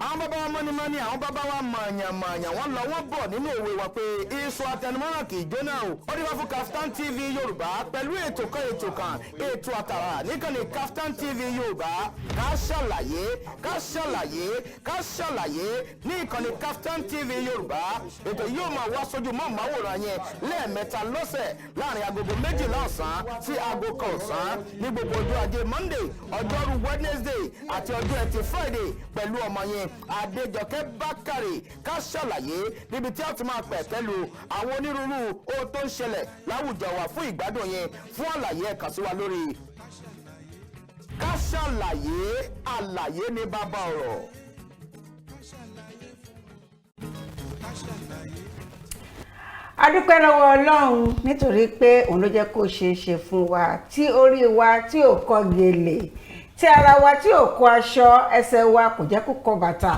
àwọn bàbá wa mọ́ni àwọn bàbá wa mọ̀ọ̀yàn wọ́n lọ wọ́n bọ̀ nínú òwe wa pé iṣu àtẹnumọ́ràn kì í jóná o. ó dé wá fún Kaftan TV Yorùbá pẹ̀lú ètò àtàrà níkànnì Kaftan TV Yorùbá ká ṣàlàyé ní ìkànnì Kaftan TV Yorùbá. ètò yóò máa wá sójú mọ́ màwòrán yẹn lẹ́ẹ̀mẹ́ta lọ́sẹ̀ láàrin agogo 12 ọ̀sán sí aago 1 ọ̀sán ní gbogbo ọjọ́ ajé Monday, ọjọ́rú Wednesday àti ọjọ́ ẹtì Friday pẹ̀lú ọmọ yẹn Adejoke Bakare ká ṣàlàyé níbi tí a ti máa pẹ̀ pẹ̀lú àwọn onírúurú ohun tó ń ṣẹlẹ̀ láwùjọ wa fún ìgbádùn yẹn. fún àlàyé ẹ kàn sí wa lórí ká ṣàlàyé, àlàyé ní bàbá ọ̀rọ̀. A dúpẹ́ lọ́wọ́ Ọlọ́run nítorí pé òun ló jẹ́ kó ṣeé ṣe fún wa tí orí wa tí ò kọ́ gèlè, tí ara wa tí ò kó aṣọ, ẹsẹ̀ wa kò jẹ́ kó kọ́ bàtà.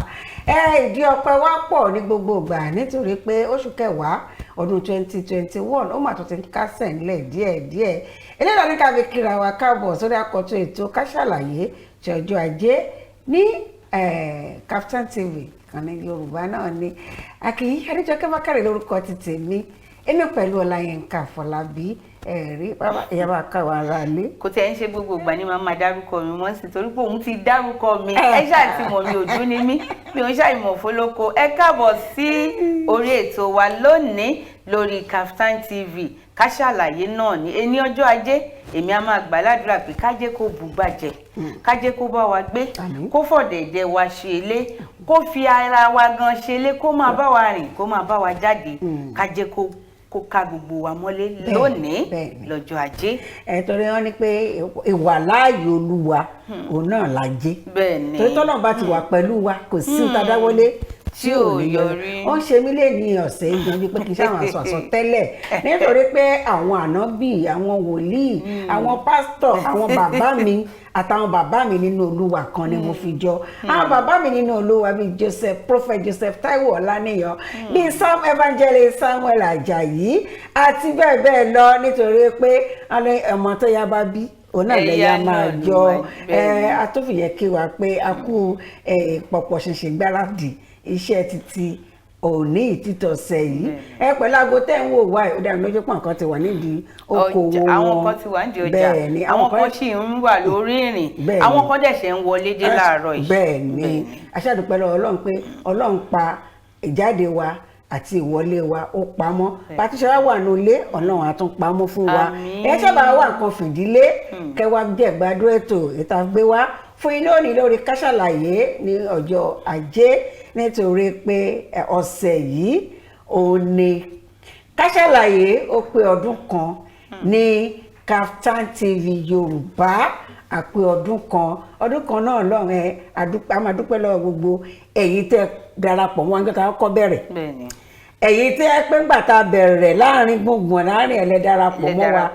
Ìdí ọpẹ́ wa pọ̀ ní gbogbo ìgbà nítorí pé oṣù kẹwàá ọdún 2021 ó mà tó ti ń kásẹ̀ ńlẹ̀ díẹ̀díẹ̀. eléyìí ní ká fi kíra wa káàbọ̀ sórí àkọ́tún ètò ká ṣàlàyé ti ọjọ́ ajé ní Kaftan TV kan ní Yorùbá náà ni. Àkìyí Adejoke Bakare lórúkọ ti tèmi, èmi pẹ̀lú Olayinka Afolabi ẹ̀rí bàbá ìyá bá ká wa ara lé. Kò tẹ́ ń ṣe gbogbo ìgbà ni màá máa dárúkọ mi wọ́n sì torí pé òun ti dárúkọ mi ẹ ṣáà ti mọ̀ mi òjú ni mí mi ò ń ṣàìmọ̀ fólókó. Ẹ káàbọ̀ sí orí ètò wa lónìí lórí Kaftan TV ká ṣàlàyé náà ní ẹni ọjọ́ ajé. Èmi a máa gbà ládùúrà pé kájé kó bùgbàjẹ́, kájé kó bá wa gbé, kó fọ̀dẹ̀dẹ̀ wa ṣe lé, kó fi ara wa gan ṣe lé, kó máa bá wa rìn, kó máa bá wa jáde, kájé kó ká gbogbo wa mọ́lé lónìí lọ́jọ́ ajé. Torí wọ́n ní pé ìwà láàyè Olúwa òun náà lajé. Torí tọ́lọ́run bá ti wà pẹ̀lú wa kò sí ìtadáwọlé tí ò yọrí. Ó ń ṣe mí lé ní ọ̀sẹ̀ ìgbọ̀n pé kì í ṣàwọn àṣọ tẹ́lẹ̀ nítorí pé àwọn ànábì, àwọn wòlíì, àwọn pásítọ̀, àwọn bàbá mi àtàwọn bàbá mi nínú Olúwa kan ni mo fi jọ. Àwọn bàbá mi nínú Olúwa bíi Prophet Joseph Taiwo Ọláníyàn, bíi Sam Evangelist Samuel Ajayi àti bẹ́ẹ̀ bẹ́ẹ̀ lọ nítorí pé ọmọ tó yá bá bí òun náà lẹ́yà máa jọ. Atófìyẹ kí wa pé a kú pọ̀pọ̀ ṣinṣin gbáradì iṣẹ́ títí òní ìtítọ̀sẹ̀ yìí. Pẹ̀lú aago tẹ́ ń wò wá ó dá mi lójú pọ̀ nǹkan ti wà nídìí okòwò wọn. Àwọn kan ti wà ní ọjà, àwọn kan sì ń wà lórí ìrìn, àwọn kan dẹ̀ ṣe ń wọlé dé láàárọ̀ yìí. Bẹ́ẹ̀ ni aṣáàdúpẹ́ lọ́wọ́ Ọlọ́run pé Ọlọ́run pa ìjáde wa àti ìwọlé wa ó pamọ́. Pàtíṣe wa wà nílé Ọlọ́run á tún pamọ́ fún wa. Ẹ sábà wà nǹkan fìdílé kẹwàá jẹ̀gbádùn ètò ìtàgbé wa fún ilé òní lórí ká ṣàlàyé ní ọjọ́ ajé nítorí pé ọ̀sẹ̀ yìí òun ni ká ṣàlàyé ó pé ọdún kan ní Kaftan TV Yorùbá àpé ọdún kan náà lọ́rùn a máa dúpẹ́ lọ́wọ́ gbogbo ẹ̀yin tẹ́ darapọ̀ wọn nígbà kọ́kọ́ bẹ̀rẹ̀ ẹ̀yin tẹ́ pé ńgbà tá a bẹ̀rẹ̀ láàrin gbùngbùn láàrin ẹ̀lẹ́ darapọ̀ mọ́ wa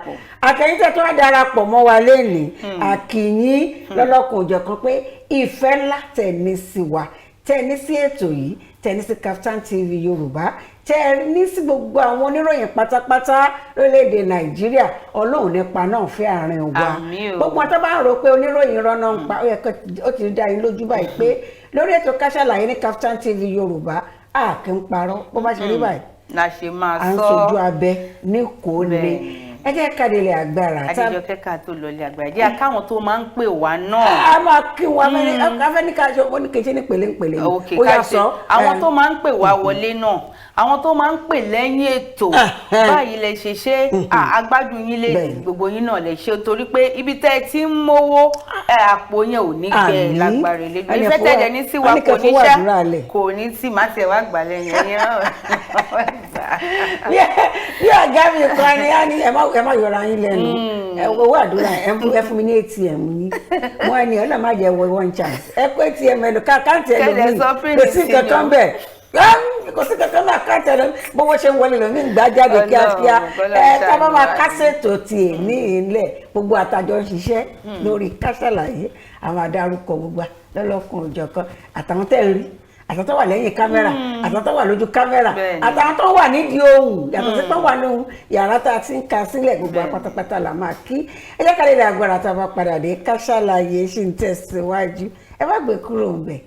àtẹ̀yin tẹ́ tó wá darapọ̀ mọ́ wa lénìí àkìyín lọ́lọ́kùn òjọ̀kan pé ìfẹ́ ńlá tẹ̀ní sí wa tẹ̀ní sí ètò yìí tẹ̀ní sí Kaftan TV Yorùbá tẹ̀ní sí gbogbo àwọn oníròyìn pátápátá lórílẹ̀‐èdè Nàìjíríà. Ọlọ́run nípa náà fẹ́ àárín wa gbogbo wọn tó bá ń rò pé oníròyìn rọ́nà ń pa ó ti dá yín lójú báyìí pé lórí ètò ká ṣàlàyé ní Kaftan TV Yorùbá a kì í parọ́ bó bá ṣe rí báyìí la ṣe máa sọ à ń sojú abẹ ní kò ní. Ẹ jẹ́ ká délé agbára. Adejoke ká tó lọlé agbára jẹ́ àkáwọn tó máa ń pè wá náà. A máa kí wa mẹ́rin afẹ́níkà ṣe ó ní kejì ní pèlépèlé. Ó yà sọ àwọn tó máa ń pè wá wọlé náà, àwọn tó máa ń pè lẹ́yìn ètò báyìí lẹ ṣe ṣe agbádùn yín lé gbogbo yín náà lẹ ṣe torí pé ibi tẹ́ ẹ ti ń mówó àpò yẹn ò ní gbẹ lágbára elédùn ìfẹ́ tẹ̀lé ní sí wa kò ní ṣá kò ní tí má tiẹ̀ wá gbà lẹ́yìn ẹ̀yìn náà. Bí ọ̀gá mi kan ni á ní ẹ má yọra yín lẹ́nu owó àdúrà ẹ fún mi ní ATM yín mo ẹni ọ̀nà má jẹ́ wọ one chance ẹ pé ATM ẹ lò káàkiri ẹ lò mí kò sí kankan bẹ́ẹ̀ kò sí kankan náà káàkiri ẹ lò bówó ṣe ń wọlé lò mí ń gbá jáde kíákíá ká bá máa kásètò tiẹ̀ ní ilẹ̀ gbogbo àtàjọ ń ṣiṣẹ́ lórí ká ṣàlàyé àwọn adárúkọ gbogbo lọ́lọ́kùn òjọ̀kan àtàwọn tẹ́ ń rí àtàwọn tó wà lẹ́yìn kámẹ́rà àtàwọn tó wà lójú kámẹ́rà àtàwọn tó wà nídìí ohùn yàtọ̀ sí pé wà lóhùn yàrá tá a ti ń ka sílẹ̀ gbogbo pátápátá là máa kí ẹ jẹ́ ká lè agbára tá a bá padà dé Ká Sálàyé ṣì ń tẹ̀síwájú ẹ má gbé kúrò ń bẹ̀.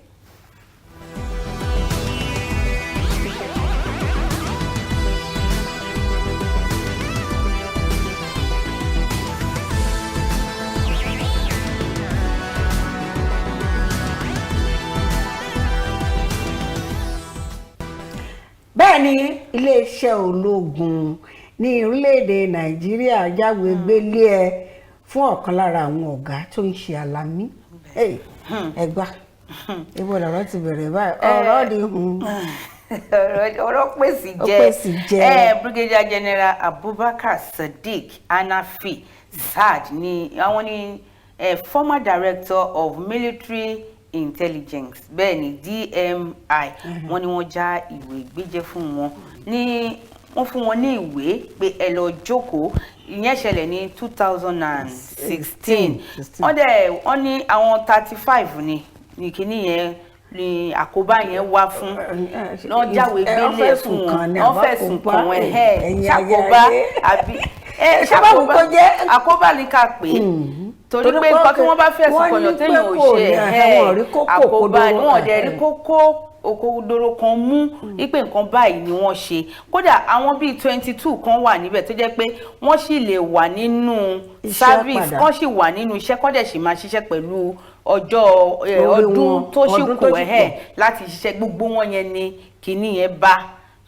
bẹ́ẹ̀ ni iléeṣẹ́ ológun ní orílẹ̀-èdè Nàìjíríà jáwé gbélé ẹ fún ọ̀kan lára àwọn ọ̀gá tó ń ṣe àlámí ẹgbà ibo lọ̀rọ̀ ti bẹ̀rẹ̀ báyìí ọ̀rọ̀ di ọ̀rọ̀ pèsè jẹ́ Brigadier General Abubakar Sadiq Anafi Saad ni àwọn ni former Director of Military Intelligence bẹ́ẹ̀ ni DMI wọ́n ní wọ́n já ìwé gbéjẹ́ fún wọn ní wọ́n fún wọn ní ìwé pé ẹ lọ jókòó ìyẹn ṣẹlẹ̀ ní 2016 wọ́n ní àwọn 35 ní kíní yẹn ni àkóbá yẹn wá fún wọ́n jáwé gbélé fún wọn wọ́n fẹ̀sùn kàn wọ́n ṣàkóbá àbí àkóbá ní ká pè é torí pé nǹkan tí wọ́n bá fẹ̀sùn kàn yàn téèyàn ò ṣe àkóbá ni wọ́n dẹ̀ rí kókó òkodoro kan mú wípé nǹkan báyìí ni wọ́n ṣe kódà àwọn bíi 22 kan wà níbẹ̀ tó jẹ́ pé wọ́n sì lè wà nínú service wọ́n sì wà nínú iṣẹ́ kọ́ dẹ̀ sì máa ṣiṣẹ́ pẹ̀lú ọjọ́ ọdún tó sì kù láti ṣiṣẹ́ gbogbo wọn yẹn ni kìíní yẹn bá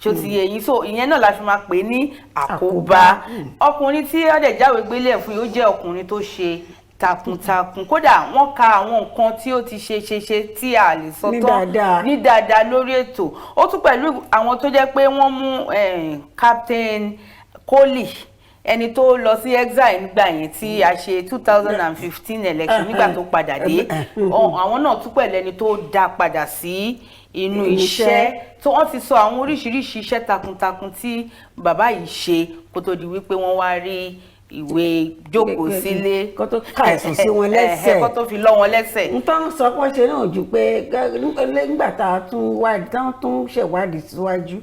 ṣó ti yẹ yín so ìyẹn náà la fi máa pè ní àkóbá ọkùnrin tí ó dẹ̀ jáwé gbélé fún yìí ó jẹ́ ọkùnrin tó ṣe takuntakun kódà wọ́n ka àwọn nǹkan tí ó ti ṣe tí a lè sọ tán ní dáadáa lórí ètò ó tún pẹ̀lú àwọn tó jẹ́ pé wọ́n mú Captain Koli ẹni tó lọ sí exile nígbà yẹn tí a ṣe 2015 election nígbà tó padà dé àwọn náà tún pẹ̀lú ẹni tó dá padà sí inú iṣẹ́ tó wọ́n ti sọ àwọn oríṣiríṣi iṣẹ́ takuntakun tí bàbá yìí ṣe kó tó di wípé wọ́n wá rí ìwé jókòó sílé kó tó ká ẹ̀sùn sí wọn lẹ́sẹ̀ kó tó fi lọ́ wọn lẹ́sẹ̀. n tó ń sọ pé ṣe náà ju pé nígbà tá a tún wádìí tán tún ṣèwádìí síwájú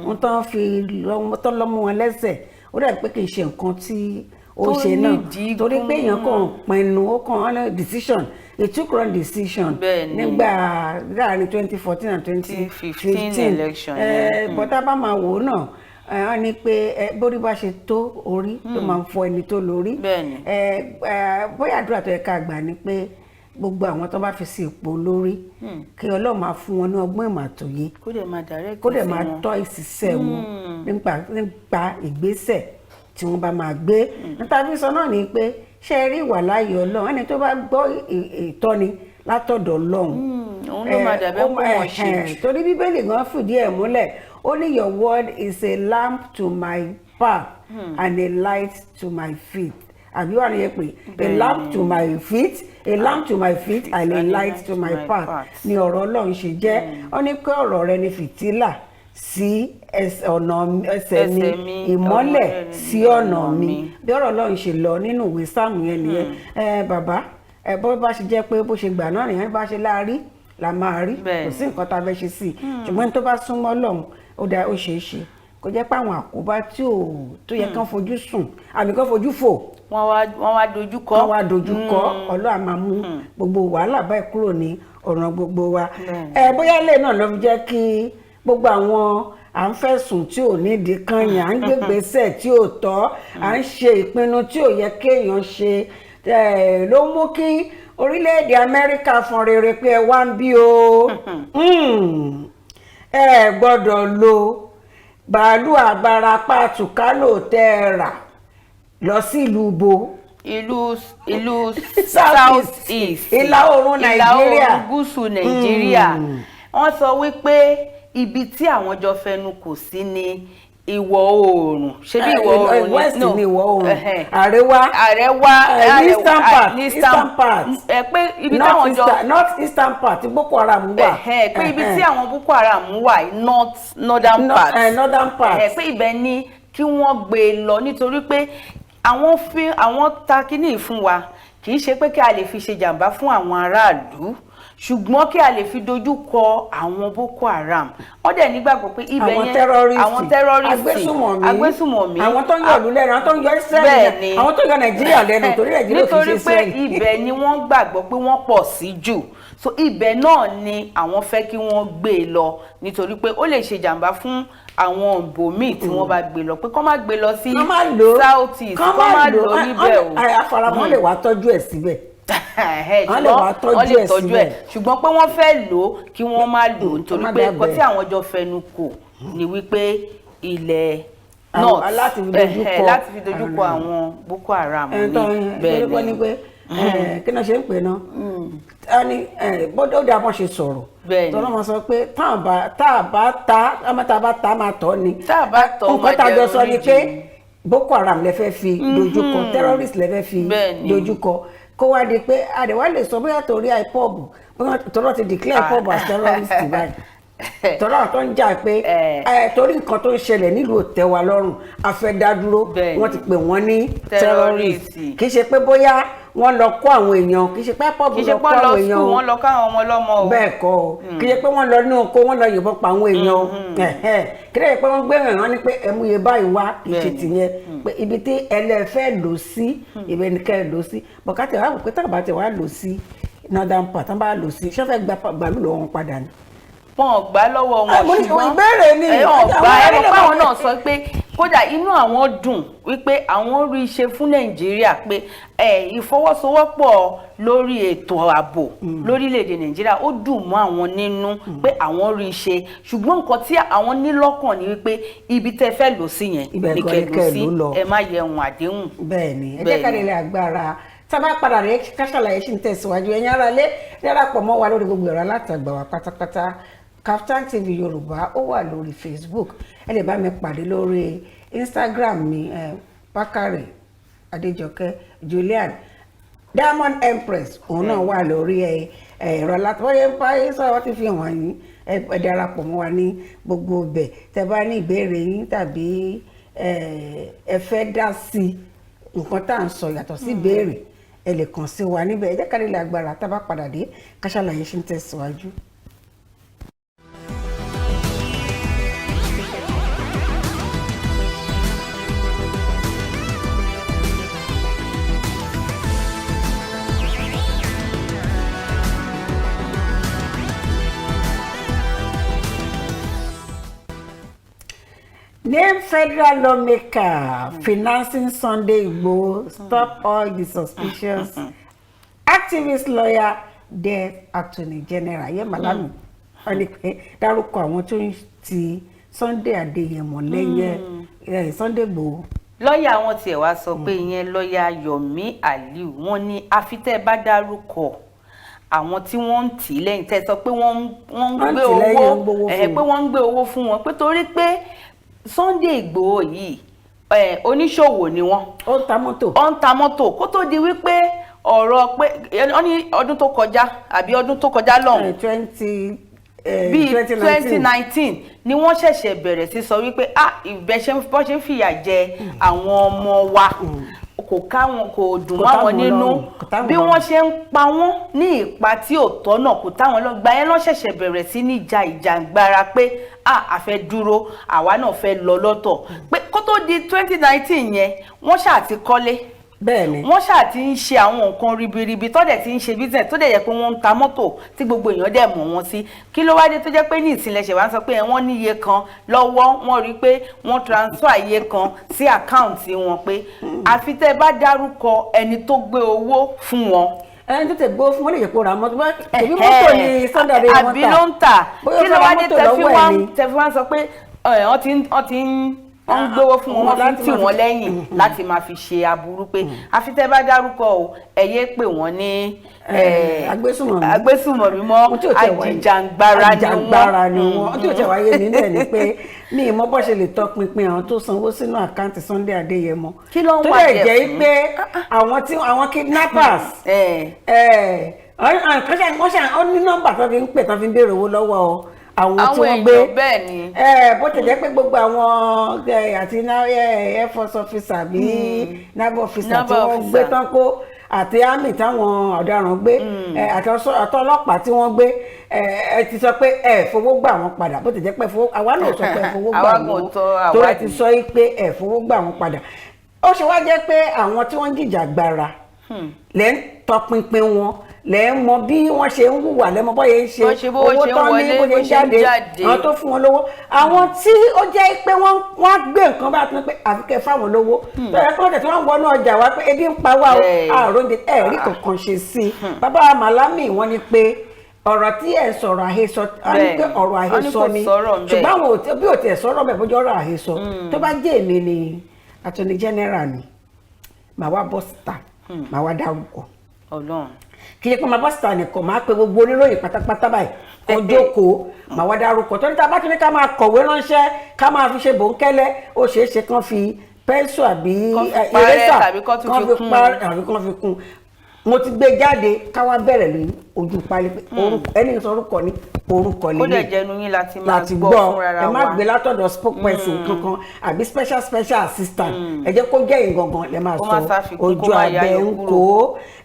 n tó ń fi lọ́mú wọn lẹ́sẹ̀ ó dàbí pé kì í ṣe nǹkan tí ó ṣe náà torí pé èèyàn kàn pinnu ó kàn on decision a took wrong decision nígbà láàrin 2014 and 2015 election bọ́tá bá máa wò ó náà wọ́n ní pé bórí bá ṣe tó orí ló máa ń fọ ẹni tó lórí bóyá àdúrà tó yẹ ká gbà ni pé gbogbo àwọn tó bá fi sí ipò lórí kí Ọlọ́run máa fún wọn ní ọgbọ́n ìmọ̀ àtòyé kó dẹ̀ máa tọ́ ìṣiṣẹ́ wọn nípa ìgbésẹ̀ tí wọ́n bá máa gbé níta fi sọ náà ni pé ṣe rí ìwà láàyè Ọlọ́run ẹni tó bá gbọ́ ìtọ́ni látọ̀dọ̀ Ọlọ́run òun ló máa dàbẹ́ kó wọ́n ṣe torí Bíbélì gan fìdí ẹ̀ múlẹ̀ only your word is a lamp to my path and a light to my feet. Àbí wà ní yẹn pé a lamp to my feet, a lamp to my feet and a light to my path. Ni ọ̀rọ̀ Ọlọ́run ṣe jẹ́. Ó ní pé ọ̀rọ̀ rẹ ni fìtílà sí ọ̀nà ẹsẹ̀ mi, ìmọ́lẹ̀ sí ọ̀nà mi. Bí ọ̀rọ̀ Ọlọ́run ṣe lọ nínú ìwé Sáàmù yẹn nìyẹn. Bàbá bó bá ṣe jẹ́ pé bó ṣe gbà náà nìyẹn bá ṣe láàrí la máa rí. Kò sí nǹkan tá a fẹ́ ṣe sí i. Ṣùgbọ́n tó bá súnmọ́ Ọlọ́run ó ṣeé ṣe kó jẹ́ pé àwọn àkóbá tó yẹ kán fojú sùn àbí kán fojú fò wọ́n wá dojúkọ Ọlọ́run máa mú gbogbo wàhálà báyìí kúrò ní ọ̀ràn gbogbo wa bóyá ilé náà ló fi jẹ́ kí gbogbo àwọn à ń fẹ̀sùn tí ò nídìí kan yàn à ń gbégbèsè tí ò tọ́ à ń ṣe ìpinnu tí ò yẹ kéèyàn ṣe ló mú kí orílẹ̀-èdè Amẹ́ríkà fọn rere pé ẹ wá ń bí o ẹ gbọ́dọ̀ lo bàálù àbárapá àtùkálò tẹ́ ẹ rà lọ sí ìlú bo ìlú south east ìlà oòrùn Nàìjíríà ìlà oòrùn gúúsù Nàìjíríà wọ́n sọ wípé ibi tí àwọn jọ fẹnu kò sí ní ìwọ̀ oòrùn ṣé bí ìwọ̀ oòrùn west ní ìwọ̀ oòrùn àríwá eastern part pé ibi táwọn jọ north eastern part Boko Haram wà pé ibi tí àwọn Boko Haram wà northern part pé ibẹ̀ ni kí wọ́n gbé lọ nítorí pé àwọn ta kíní fún wa kì í ṣe pé kí a lè fi ṣe jàǹbá fún àwọn aráàlú ṣùgbọ́n kí a lè fi dojú kọ àwọn Boko Haram wọ́n dẹ̀ nígbàgbọ́ pé ibẹ̀ yẹn àwọn terrorists agbésùmọ̀mí àwọn tó ń yọ ìlú lẹ́nu àwọn tó ń yọ Israel àwọn tó ń yọ Nàìjíríà lẹ́nu torí Nàìjíríà ò fi ṣe Israel. nítorí pé ibẹ̀ ni wọ́n gbàgbọ́ pé wọ́n pọ̀ sí jù so ibẹ̀ náà ni àwọn fẹ́ kí wọ́n gbé e lọ nítorí pé ó lè ṣe jàǹbá fún àwọn ibòmíì tí wọ́n bá gbé lọ pé kọ́ má gbé lọ sí South East kọ́ má lò níbẹ̀ o. àfaramọ́ lè wá tọ́jú ẹ̀ síbẹ̀. wọ́n lè tọ́jú ẹ̀ ṣùgbọ́n pé wọ́n fẹ́ lò ó kí wọ́n má lò ó nítorí pé nǹkan tí àwọn jọ fẹnu kò ní wípé ilẹ̀ north láti fi dojú kọ àwọn Boko Haram ní bẹ́ẹ̀ ni kí náà ṣe ń pè náà ẹni bọ́dọ̀ dà bọ́n ṣe sọ̀rọ̀ tọ́lọ́ wọn sọ pé tá a bá ta máa tọ́ ni nǹkan tá a jọ sọ ni pé Boko Haram lè fẹ́ fi dojúkọ terrorist lè fẹ́ fi dojúkọ kó wá di pé àdéhùn lè sọ bóyá torí ipob tọ́lọ́ ti declare ipob as terrorist báyìí tọ́lọ́ tó ń jà pé torí nǹkan tó ń ṣẹlẹ̀ nílùú òtẹ́ wa lọ́rùn afẹ́dádúró wọ́n ti pè wọ́n ní terrorist kì í ṣe pé bóyá wọ́n lọ kó àwọn èèyàn kì í ṣe pé pọ́ọ̀bù lọ kó àwọn èèyàn wọ́n lọ ká àwọn ọmọ ọlọ́mọ o bẹ́ẹ̀ kọ́ o kì í ṣe pé wọ́n lọ ní oko wọ́n lọ yìnbọn pa àwọn èèyàn o kì í ṣe pé wọ́n gbé ìrìn ní pé ẹmúye báyìí wá ìṣètì yẹn pé ibi tí ẹlẹ́fẹ́ lò sí ibẹ̀ ni kẹ́ ẹ lò sí bọ̀kátẹ̀ wá wò pé tàbá tẹ̀ wá lò sí northern part tán bá lò sí ṣọ́fẹ́ gbàlú lọ́wọ́ wọn padà ni. wọn gbà lọ́wọ́ wọn ṣùgbọ́n ìbéèrè ni ọgbà ẹ̀rọ páwọn náà sọ pé kódà inú àwọn dùn wípé àwọn rí iṣẹ́ fún Nàìjíríà pé ìfọwọ́sowọ́pọ̀ lórí ètò ààbò lórílẹ̀‐èdè Nàìjíríà ó dùn mọ́ àwọn nínú pé àwọn rí iṣẹ́ ṣùgbọ́n nǹkan tí àwọn ní lọ́kàn ni wípé ibi tẹ́ fẹ́ lò sí yẹn ní kẹ́ lò sí ẹ má yẹ ohun àdéhùn. bẹ́ẹ̀ni ẹ jẹ́ ká lè agbára tábà padà rẹ ká ṣàlàyé sí ń tẹ̀síwájú ẹ̀yin ará lé darapọ̀ mọ́ wa lórí gbogbo ẹ̀rọ alátagbà wa pátápátá Kaftan TV Yorùbá ó wà lórí Facebook ẹ lè bá mi pàdé lórí Instagram mi Bakare Adejoke Julian Diamond Empress òun náà wà lórí ẹ̀rọ alátagbà báyìí sọ̀rọ̀ ti fi hàn yín ẹ darapọ̀ mọ́ wa ní gbogbo ibẹ̀ tẹ́ bá ní ìbéèrè yín tàbí ẹ fẹ́ dá sí nǹkan tá à ń sọ yàtọ̀ sí ìbéèrè ẹ lè kàn sí wa níbẹ̀ ẹ jẹ́ ká lè lágbára tá a bá padà dé ká ṣàlàyé ṣe ń tẹ̀síwájú. Name federal lawmaker financing Sunday Igboho stop all the suspicious activist lawyer death attorney general yẹ malami wọ́n ní pé dárúkọ àwọn tó ń ti Sunday Adéyẹmọ lẹ́yìn Sunday Igboho. lọ́ọ̀yà wọn tiẹ̀ wá sọ pé ìyẹn lọ́ọ̀yà Yomi Aliu wọ́n ní àfitẹ́ bá dárúkọ àwọn tí wọ́n ń tì lẹ́yìn tẹ́ sọ pé wọ́n ń gbé owó pé wọ́n ń gbé owó fún wọn pé torí pé Sunday Igboho yìí oníṣòwò ni wọ́n. ó ń ta mọ́tò. ó ń ta mọ́tò kó tó di wípé ọ̀rọ̀ pé wọ́n ní ọdún tó kọjá àbí ọdún tó kọjá lọ́hùn. 2019 ni wọ́n ṣẹ̀ṣẹ̀ bẹ̀rẹ̀ sí sọ wípé bọ́ ṣe ń fìyà jẹ àwọn ọmọ wa kò dùn mọ́ àwọn nínú bí wọ́n ṣe ń pa wọ́n ní ìpa tí ò tọ́ náà kò táwọn lọ gbà yẹn lọ́ ṣẹ̀ṣẹ̀ bẹ̀rẹ̀ sí ní ìjàngbara pé a fẹ́ dúró àwa náà fẹ́ lọ lọ́tọ̀ pé kó tó di 2019 yẹn wọ́n ṣáà ti kọ́lé bẹ́ẹ̀ni wọ́n ṣáà ti ń ṣe àwọn nǹkan ribiribi tó dẹ̀ ti ń ṣe business tó dẹ̀ yẹ pé wọ́n ń ta mọ́tò tí gbogbo èèyàn dẹ̀ mọ̀ wọ́n sí kí ló wá dé tó jẹ́ pé ní ìsìnlẹ̀ ṣẹ̀ wá ń sọ pé wọ́n ní iye kan lọ́wọ́ wọ́n rí pé wọ́n transfer iye kan sí àkáǹtì wọn pé àfi tẹ́ bá dárúkọ ẹni tó gbé owó fún wọn. ẹni tó tẹ gbó fún wọn lè jẹ kó ra mọ́tò tẹbí mọ́tò ni Sunday Adéyẹmọ ta àbí ló ń tà kí ló wá dé tẹ fi wá sọ pé wọ́n ti ń gbówó fún wọn fi ń tì wọ́n lẹ́yìn láti máa fi ṣe aburú pé àfi tẹ́ bá dárúkọ o ẹ yé pè wọ́n ní agbésùmọ̀mí mọ́ àjìjàngbara ni wọ́n. tí ó tẹ̀ wáyé nílẹ̀ ni pé mi ì mọ̀ bó ṣe lè tọpinpin àwọn tó sanwó sínú àkáǹtì Sunday Adéyẹmọ tó lè jẹ́ pé àwọn kidnappers wọ́n ní nọ́mbà tó fi ń pè tó fi ń béèrè owó lọ́wọ́ àwọn tí wọ́n gbé bó ti jẹ́ pé gbogbo àwọn àti air force officer bí naval officer tí wọ́n gbé tán kó àti àmì táwọn ọ̀daràn gbé àti ọlọ́pàá tí wọ́n gbé ẹ ti sọ pé ẹ fowó gbà wọ́n padà bó ti jẹ́ pé àwa náà sọ pé ẹ fowó gbà wọ́n tó ẹ ti sọ pé ẹ fowó gbà wọ́n padà ó ṣe wá jẹ́ pé àwọn tí wọ́n ń jìjàgbara lẹ́ ń tọpinpin wọn lẹ́ ń mọ bí wọ́n ṣe ń hùwà lẹ́mọ bọ́yẹ ń ṣe owó tán ní bó ṣe jáde àwọn tó fún wọn lówó àwọn tí ó jẹ́ pé wọ́n gbé nǹkan bá tún pé àfikẹ́ fáwọn lówó tó yẹ kó tẹ̀ tí wọ́n ń wọnú ọjà wá pé ebi ń pa wá o àrùn ẹ̀rí kankan ṣe sí i bàbá Malami wọ́n ní pé ọ̀rọ̀ tí ẹ̀ sọ̀rọ̀ àhesọ ní pé ọ̀rọ̀ àhesọ ni ṣùgbọ́n àwọn bí ò tẹ̀ sọ̀rọ̀ bẹ̀ bójú ọ̀rọ̀ àhesọ tó bá jẹ́ èmi ni Attorney General ni màá wá bọ́ síta màá wá dárúkọ kí ẹ pé máa bọ́ síta nìkan máa pe gbogbo oníròyìn pátápátá báyìí kan jókòó máa wá dárúkọ tó ní ta bá tún ní ká máa kọ̀wé ránṣẹ́ ká máa fi ṣe bòńkẹ́lẹ́ ó ṣeé ṣe kán fi pẹ́ńsù àbí ìrẹ́sà kán fi kún mo ti gbé jáde ká wá bẹ̀rẹ̀ lóyún ojú pálí pé ẹni sọ orúkọ ní orúkọ lélẹ̀. ó dẹ̀ jẹnu yín láti máa gbọ́ fúnra wa. ẹ má gbé látọ̀dọ̀ spokesperson kankan àbí special assistant ẹ jẹ́ kó jẹ́ ìgangan lẹ́ máa sọ ojú abẹ́ ń kó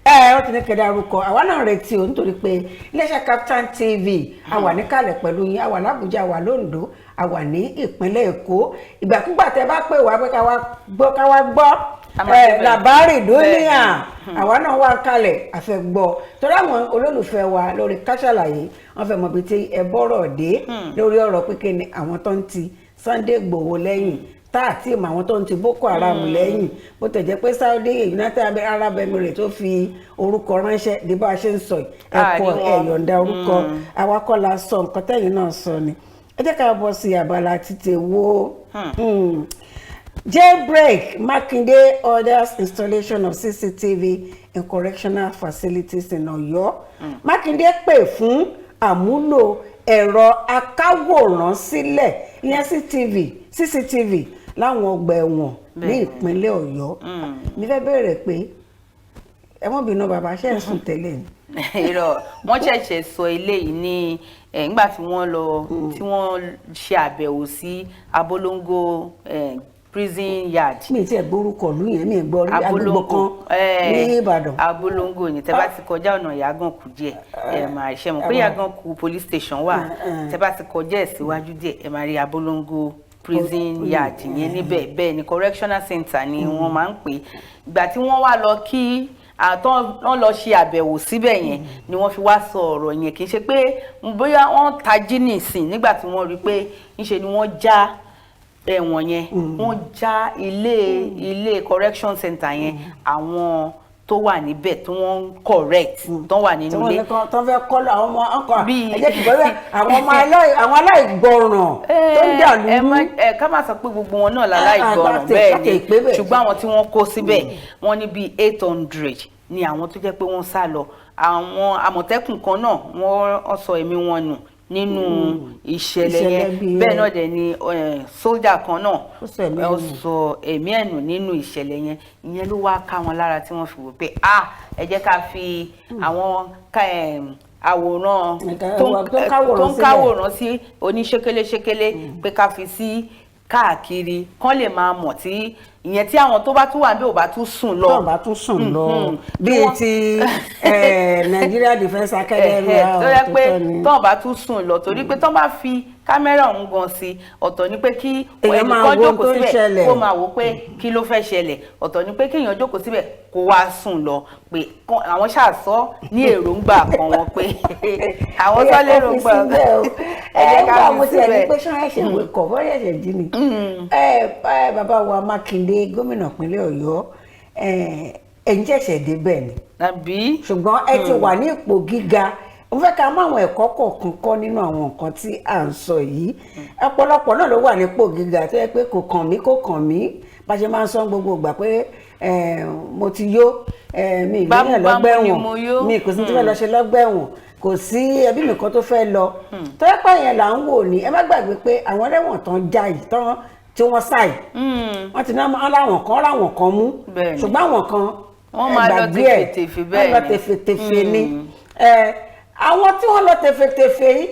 wọ́n ti ní kẹ́dá orúkọ àwa náà retí o nítorí pé iléeṣẹ́ Kaftan TV a wà níkàlẹ̀ pẹ̀lú yín a wà l'Àbújá a wà l'Oǹdó a wà ní ìpínlẹ̀ Èkó ìgbàkúgbà tẹ́ bá pè wá pé ká wá gbọ́ làbárì dúníà àwa náà wà kalẹ̀ àfẹ́gbọ́ torí àwọn olólùfẹ́ wa lórí Ká Sálàyé wọ́n fẹ́ mọ̀ bí tí ẹ bọ́rọ̀ dé lórí ọ̀rọ̀ pé ni àwọn tó ń ti Sunday Igboho lẹ́yìn táàtì mọ àwọn tó ń ti Boko Haram lẹ́yìn bó tẹ̀ jẹ́ pé Saudi United Arab Emirates tó fi orúkọ ránṣẹ́ ní bá a ṣe ń sọ ẹ̀kọ́ ẹ̀yọ̀ǹda orúkọ awakọ̀lá sọ nǹkan tẹ̀yìn náà sọ ni ẹ jẹ́ ká bọ́ sí abala títẹ̀ wo. Jailbreak, Makinde orders installation of CCTV in correctional facilities in Ọ̀yọ́. Makinde pè fún àmúlò ẹ̀rọ akáwòrán sílẹ̀ ìyẹn CCTV láwọn ọgbà ẹ̀wọ̀n ní ìpínlẹ̀ Ọ̀yọ́. Mi fẹ́ bẹ̀rẹ̀ pé ẹ mọ́ bínú bàbá ṣe ń sùn tẹ́lẹ̀ ni. Irọ́ wọ́n ṣẹ̀ṣẹ̀ sọ eléyìí ní nígbà tí wọ́n ṣe àbẹ̀wò sí Abolongo prison yard. Mi ti ẹ̀ gbórúkọ ìlú yẹn mi gbọ́ rí agbègbè kan ní Ìbàdàn. Abolongo ni tẹ́ bá ti kọjá ọ̀nà Yàgànkù díẹ̀ ẹ máa ṣe mọ̀ pé Yàgànkù police station wà tẹ́ bá ti kọjá ẹ̀ síwájú díẹ̀ ẹ máa rí Abolongo prison yard yẹn níbẹ̀ bẹ́ẹ̀ ni correctional center ni wọ́n máa ń pè ìgbà tí wọ́n wá lọ kí wọ́n lọ ṣe àbẹ̀wò síbẹ̀ yẹn ni wọ́n fi wá sọ ọ̀rọ̀ yẹn kì í ṣe pé bóyá wọ́n tají nìsín nígbà tí wọ́n rí pé ńṣe ni wọ́n já ẹ̀wọ̀n yẹn wọ́n já ilé correction center yẹn àwọn tó wà níbẹ̀ tí wọ́n ń correct tó wà nínú ilé. tó fẹ́ kọ́ àwọn ọmọ ọkọ̀ ẹ̀jẹ̀ kì í bọ́ àwọn aláìgbọràn tó ń dà lóru. ká má sọ pé gbogbo wọn náà láláìgbọràn bẹ́ẹ̀ ni ṣùgbọ́n àwọn tí wọ́n kó síbẹ̀ wọ́n ní bíi 800 ni àwọn tó jẹ́ pé wọ́n sá lọ àwọn àmọ̀tẹ́kùn kan náà wọ́n sọ ẹ̀mí wọn nù nínú ìṣẹ̀lẹ̀ yẹn bẹ́ẹ̀ náà dẹ̀ ni sójà kan náà ó sọ ẹ̀mí ẹ̀nù nínú ìṣẹ̀lẹ̀ yẹn ìyẹn ló wá ká wọn lára tí wọ́n fi wò pé ẹ jẹ́ ká fi àwọn àwòrán tó ń káwòrán sí oníṣékéléṣékélé pé ká fi sí káàkiri kán lè máa mọ̀ tí ìyẹn tí àwọn tó bá tún wà bí ò bá tún sùn lọ. tó bá tún sùn lọ bíi ti Nigeria Defence Academy tó yẹ pé tó bá tún sùn lọ torí pé tó bá fi kámẹ́rà ọ̀hún gan sí ọ̀tọ̀ ni pé kí ẹnìkan jókòó síbẹ̀ kó máa wò pé kí ló fẹ́ ṣẹlẹ̀ ọ̀tọ̀ ni pé kéèyàn jókòó síbẹ̀ kó wá sùn lọ pé àwọn ṣàṣọ ní èròǹgbà kan wọn pé àwọn sọ léròǹgbà ẹ jẹ́ ká fi síbẹ̀. ẹ gbà mo ti ẹni pé ṣáà ẹ̀ṣẹ̀ wé kọ̀ bọ́ọ̀rẹ́ ẹ̀ṣẹ̀ jí ni bàbá wa Mákindé gómìnà ìpínlẹ̀ Ọ̀yọ́ ẹ̀yin ṣẹ̀ṣẹ̀ débẹ̀ ni ṣùgbọ́n ẹ ti wà ní ipò gíga mo fẹ́ ká mú àwọn ẹ̀kọ́ kọ̀ọ̀kan kọ́ nínú àwọn nǹkan tí à ń sọ yìí ọ̀pọ̀lọpọ̀ náà ló wà nípò gíga tó yẹ pé kò kàn mí bá ṣe máa ń sọ gbogbo ìgbà pé mo ti yó mi ìgbéyàn lọ́gbà ẹ̀wọ̀n mi kò sí tí fẹ́ lọ ṣe lọ́gbà ẹ̀wọ̀n kò sí ẹbí mi kan tó fẹ́ lọ tó yẹ pé yẹn là ń wò ní ẹ má gbàgbé pé àwọn ẹlẹ́wọ̀n tán já yìí tán tí wọ́n sáì wọ́n ti ná láwọn kan mú ṣùgbọ́n àwọn kan ẹgbàgbé wọ́n lọ tẹ̀fẹ̀tẹ̀fẹ̀ ni àwọn tí wọ́n lọ tẹ̀fẹ̀tẹ̀fẹ̀ yìí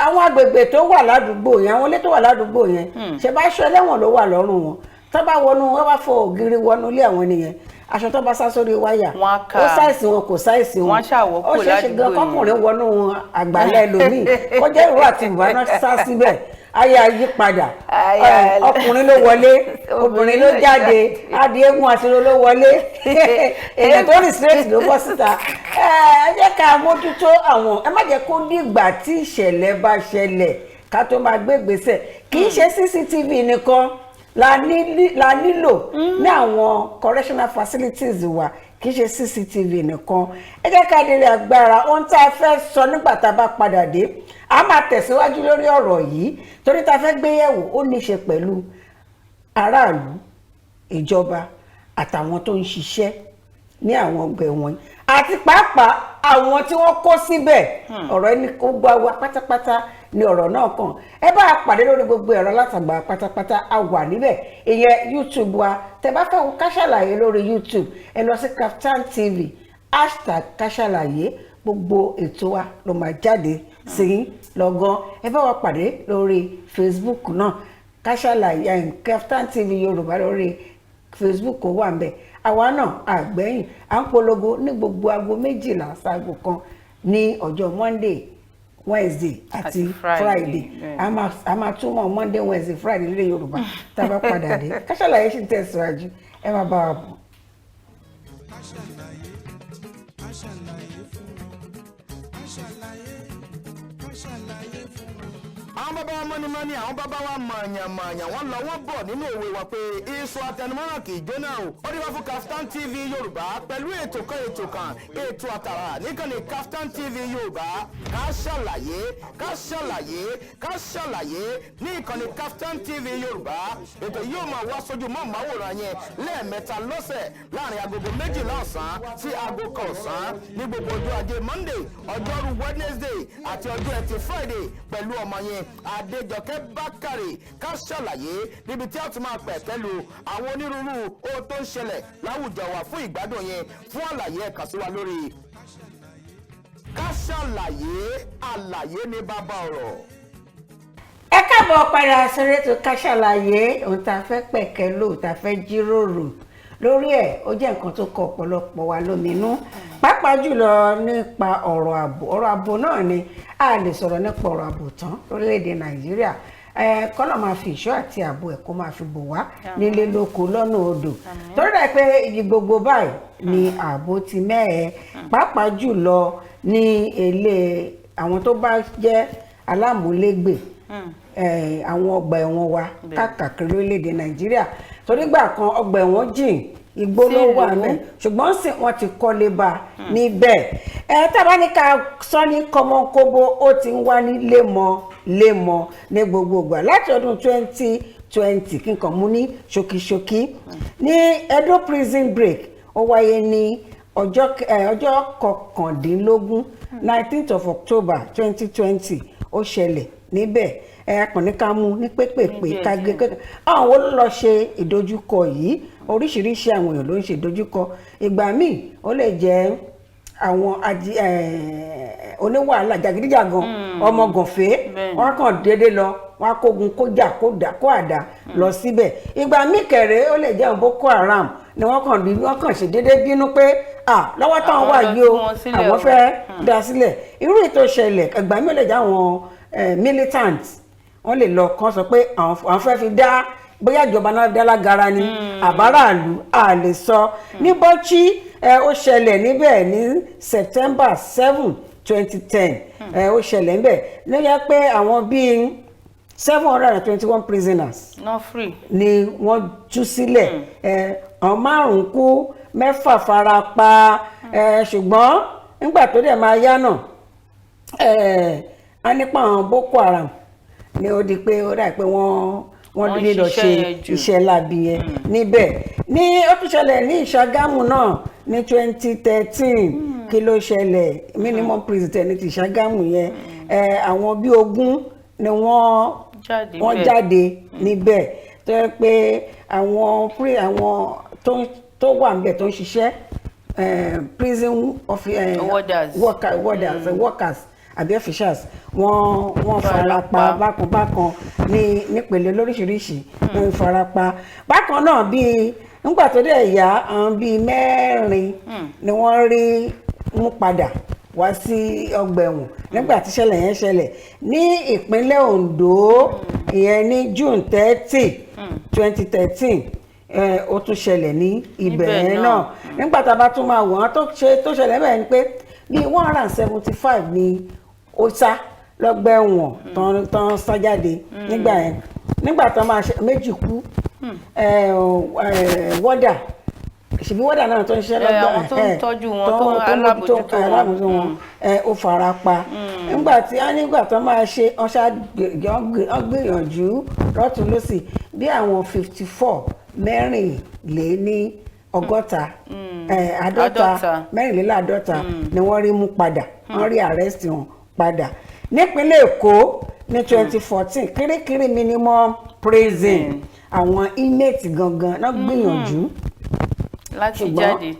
àwọn agbègbè tó wà ládùúgbò yẹn àwọn ilé tó wà ládùúgbò yẹn ṣe bá aṣọ ẹlẹ́wọ̀n ló wà lọ́rùn wọn tó bá wọnú wọn bá fọ ògiri wọnú ilé àwọn ènìyàn aṣọ tó bá sá sórí wáyà Wọ́n á kà. ó sáìsì wọn kò sáìsì wọn Wọ́n ṣàwọ́pọ̀ ó ṣeéṣe gan ládùúgbò kọkùnrin wọnú àgbàlẹ̀ lòmíì kó jẹ́ ìró àti ìbùbá náà sá síbẹ̀ ayé ayé padà ọkùnrin ló wọlé obìnrin ló jáde adìyẹ́gùn àṣírò ló wọlé èèyàn tó rìn straight ló bọ́ síta ẹ jẹ́ ká mójútó àwọn ẹ má jẹ́ kó dìgbà tí ìṣẹ̀lẹ̀ bá ṣẹlẹ̀ ká tó máa gbé ìgbésẹ̀ kì í ṣe CCTV nìkan la nílò ní àwọn correctional facilities wa kì í ṣe CCTV nìkan ẹ jẹ́ ká délé agbára ohun tá a fẹ́ sọ nígbà tá a bá padà dé a máa tẹ̀síwájú lórí ọ̀rọ̀ yìí torí tá a fẹ́ gbé yẹ̀wò ó ní í ṣe pẹ̀lú aráàlú ìjọba àtàwọn tó ń ṣiṣẹ́ ní àwọn ọgbà ẹ̀wọ̀n àti pàápàá àwọn tí wọ́n kó síbẹ̀ ọ̀rọ̀ ẹni kó gbá wa pátápátá ni ọ̀rọ̀ náà kàn ẹ bá a pàdé lórí gbogbo ẹ̀rọ látàgbà pátápátá a wà níbẹ̀ ìyẹn YouTube wa tẹ́ bá fẹ́ wo Ká Sálàyé lórí YouTube ẹ lọ sí Kaftan TV #Kasalaye gbogbo ètò wa ló máa jáde sí lọ́gán ẹ bá wa pàdé lórí Facebook náà Ká Sálàyé Kaftan TV Yorùbá lórí Facebook wà ń bẹ̀ àwa náà àgbẹ̀yìn à ń polongo ní gbogbo aago 12 sáago 1 ní ọjọ́ Monday Wednesday àti Friday a máa túmọ̀ Monday Wednesday Friday nílẹ̀ Yorùbá tá a bá padà dé Ká Sálàyé ṣì ń tẹ̀síwájú ẹ máa bá wa bọ̀. àwọn bàbá wa mọ́nímọ́ní àwọn bàbá wa mọ̀ọ̀yàn wọ́n lọ wọ́n bọ̀ nínú òwe wa pé iṣu àtẹnumọ́ràn kì í jóná o ó dé wá fún Kaftan TV Yorùbá pẹ̀lú ètò àtàrà níkànnì Kaftan TV Yorùbá Ká Sálàyé Ká Sálàyé ní ìkànnì Kaftan TV Yorùbá ètò yóò máa wá sójú mọ́ọ̀máwòrán yẹn lẹ́ẹ̀mẹ́ta lọ́sẹ̀ láàrin agogo 12 ọ̀sán sí aago 1 ọ̀sán ní gbogbo ọjọ́ ajé Monday ọjọ́rú Wednesday àti ọjọ́ ẹtì Friday pẹ̀lú ọmọ yẹn Adejoke Bakare Ká Sálàyé níbi tí a ti máa pẹ̀ pẹ̀lú àwọn onírúurú ohun tó ń ṣẹlẹ̀ láwùjọ wa fún ìgbádùn yẹn fún àlàyé ẹ kàn sí wa lórí Ká Sálàyé àlàyé ní bàbá ọ̀rọ̀. ẹ káàbọ̀ padà sórí ètò Ká Sálàyé ohun tá a fẹ́ pẹ̀kẹ́ lò tá a fẹ́ jíròrò lórí ẹ̀ ó jẹ́ nǹkan tó kọ ọ̀pọ̀lọpọ̀ wa lóminú pàápàá jùlọ nípa ọ̀rọ̀ ààbò náà ni a lè sọ̀rọ̀ nípa ọ̀rọ̀ ààbò tán lórílẹ̀‐èdè Nàìjíríà kọ́nà máa fi ìṣọ́ àti ààbò ẹ̀ kó máa fi bò wá nílé lóko lọ́nà odò torí dà pé ibi gbogbo báyìí ni ààbò ti mẹ́ẹ̀ pàápàá jùlọ ní ilé àwọn tó bá jẹ́ alámúlégbè àwọn ọgbà ẹ̀wọ̀n wa káàkiri orílẹ̀‐èdè Nàìjíríà torí gbà kan ọgbà ẹ̀wọ̀n jìn igbó ló wà mẹ́ ṣùgbọ́n sì wọ́n ti kọ́lé bá níbẹ̀ tábà ní ká sọ ní kọ́mọkóbó ó ti ń wá ní lémọ́ ní gbogbo ìgbà láti ọdún 2020 kí n kàn mú ní ṣókíṣókí ní Edo prison break ó wáyé ní ọjọ́ kọkàndínlógún 19th of October 2020 ó ṣẹlẹ̀ níbẹ̀ akànníkàmú ní pépèpé kágé àwọn wo ló lọ ṣe ìdojúkọ yìí oríṣiríṣi àwọn èèyàn ló ń ṣe ìdojúkọ ìgbà míì ó lè jẹ́ àwọn oníwàhálà jàgídíjàgan ọmọ gànfẹ́ wọn kàn déédéé lọ wọn kógun kó àdá lọ síbẹ̀ ìgbà míì kẹrẹ ó lè jẹ́ àwọn Boko Haram ni wọ́n kàn ṣe déédéé bínú pé lọ́wọ́ táwọn wà yìí o àwọn fẹ́ dá sílẹ̀ irú ètò ìṣẹ̀lẹ̀ ìgbà míì ó lè jẹ́ àwọn militant wọ́n lè lọ kàn sọ pé àwọn fẹ́ fi dá bóyá ìjọba náà dá lágara ni àbáràlú a lè sọ ní Bọ́chí ó ṣẹlẹ̀ níbẹ̀ ní September 7 2010 ó ṣẹlẹ̀ níbẹ̀ lóyẹ pé àwọn bíi 721 prisoners ni wọ́n tú sílẹ̀ àwọn 5 kú 6 fara pa ṣùgbọ́n nígbà tó dẹ̀ máa yá náà a nípa àwọn Boko Haram ni ó di pé ó dà pé wọ́n lè lọ ṣe iṣẹ́ láabi yẹn níbẹ̀ ní ó tún ṣẹlẹ̀ ní Ìṣàgámù náà ní 2013 kí ló ṣẹlẹ̀ minimum prison ní ti Ìṣàgámù yẹn àwọn bíi 20 ni wọ́n jáde níbẹ̀ tó yẹ pé àwọn tó wà níbẹ̀ tó ń ṣiṣẹ́ prison workers àbí officials wọ́n farapa bákan ní nípele lóríṣiríṣi wọ́n farapa bákan náà bíi nígbà tó dẹ̀ yá àwọn bíi 4 ni wọ́n rí mú padà wá sí ọgbà ẹ̀wọ̀n nígbà tí ìṣẹ̀lẹ̀ yẹn ṣẹlẹ̀ ní ìpínlẹ̀ Ondo ìyẹn ní June 30 2013 ó tún ṣẹlẹ̀ ní ibẹ̀ yẹn náà nígbà tá a bá tún máa wọ̀n tó ṣẹlẹ̀ bẹ́ẹ̀ ni pé bíi 175 ni ó sá lọ́gbà ẹ̀wọ̀n tán sá jáde nígbà yẹn nígbà tán máa ṣe méjì kú wọ́dà ṣèbí wọ́dà náà tó ń ṣiṣẹ́ lọ́gbà àwọn tó ń tọ́jú wọn tó ń alábòjútó wọn ó fara pa nígbà tó máa ṣe wọ́n gbìyànjú lọ́tún lọ́sì bí àwọn 54 mẹ́rìnléní ọgọ́ta àádọ́ta mẹ́rìnléláàádọ́ta ni wọ́n rí mú padà wọ́n rí arrest wọn padà nípínlẹ̀ Èkó ní 2014 Kirikiri minimum prison àwọn inmate gangan náà gbìyànjú láti jáde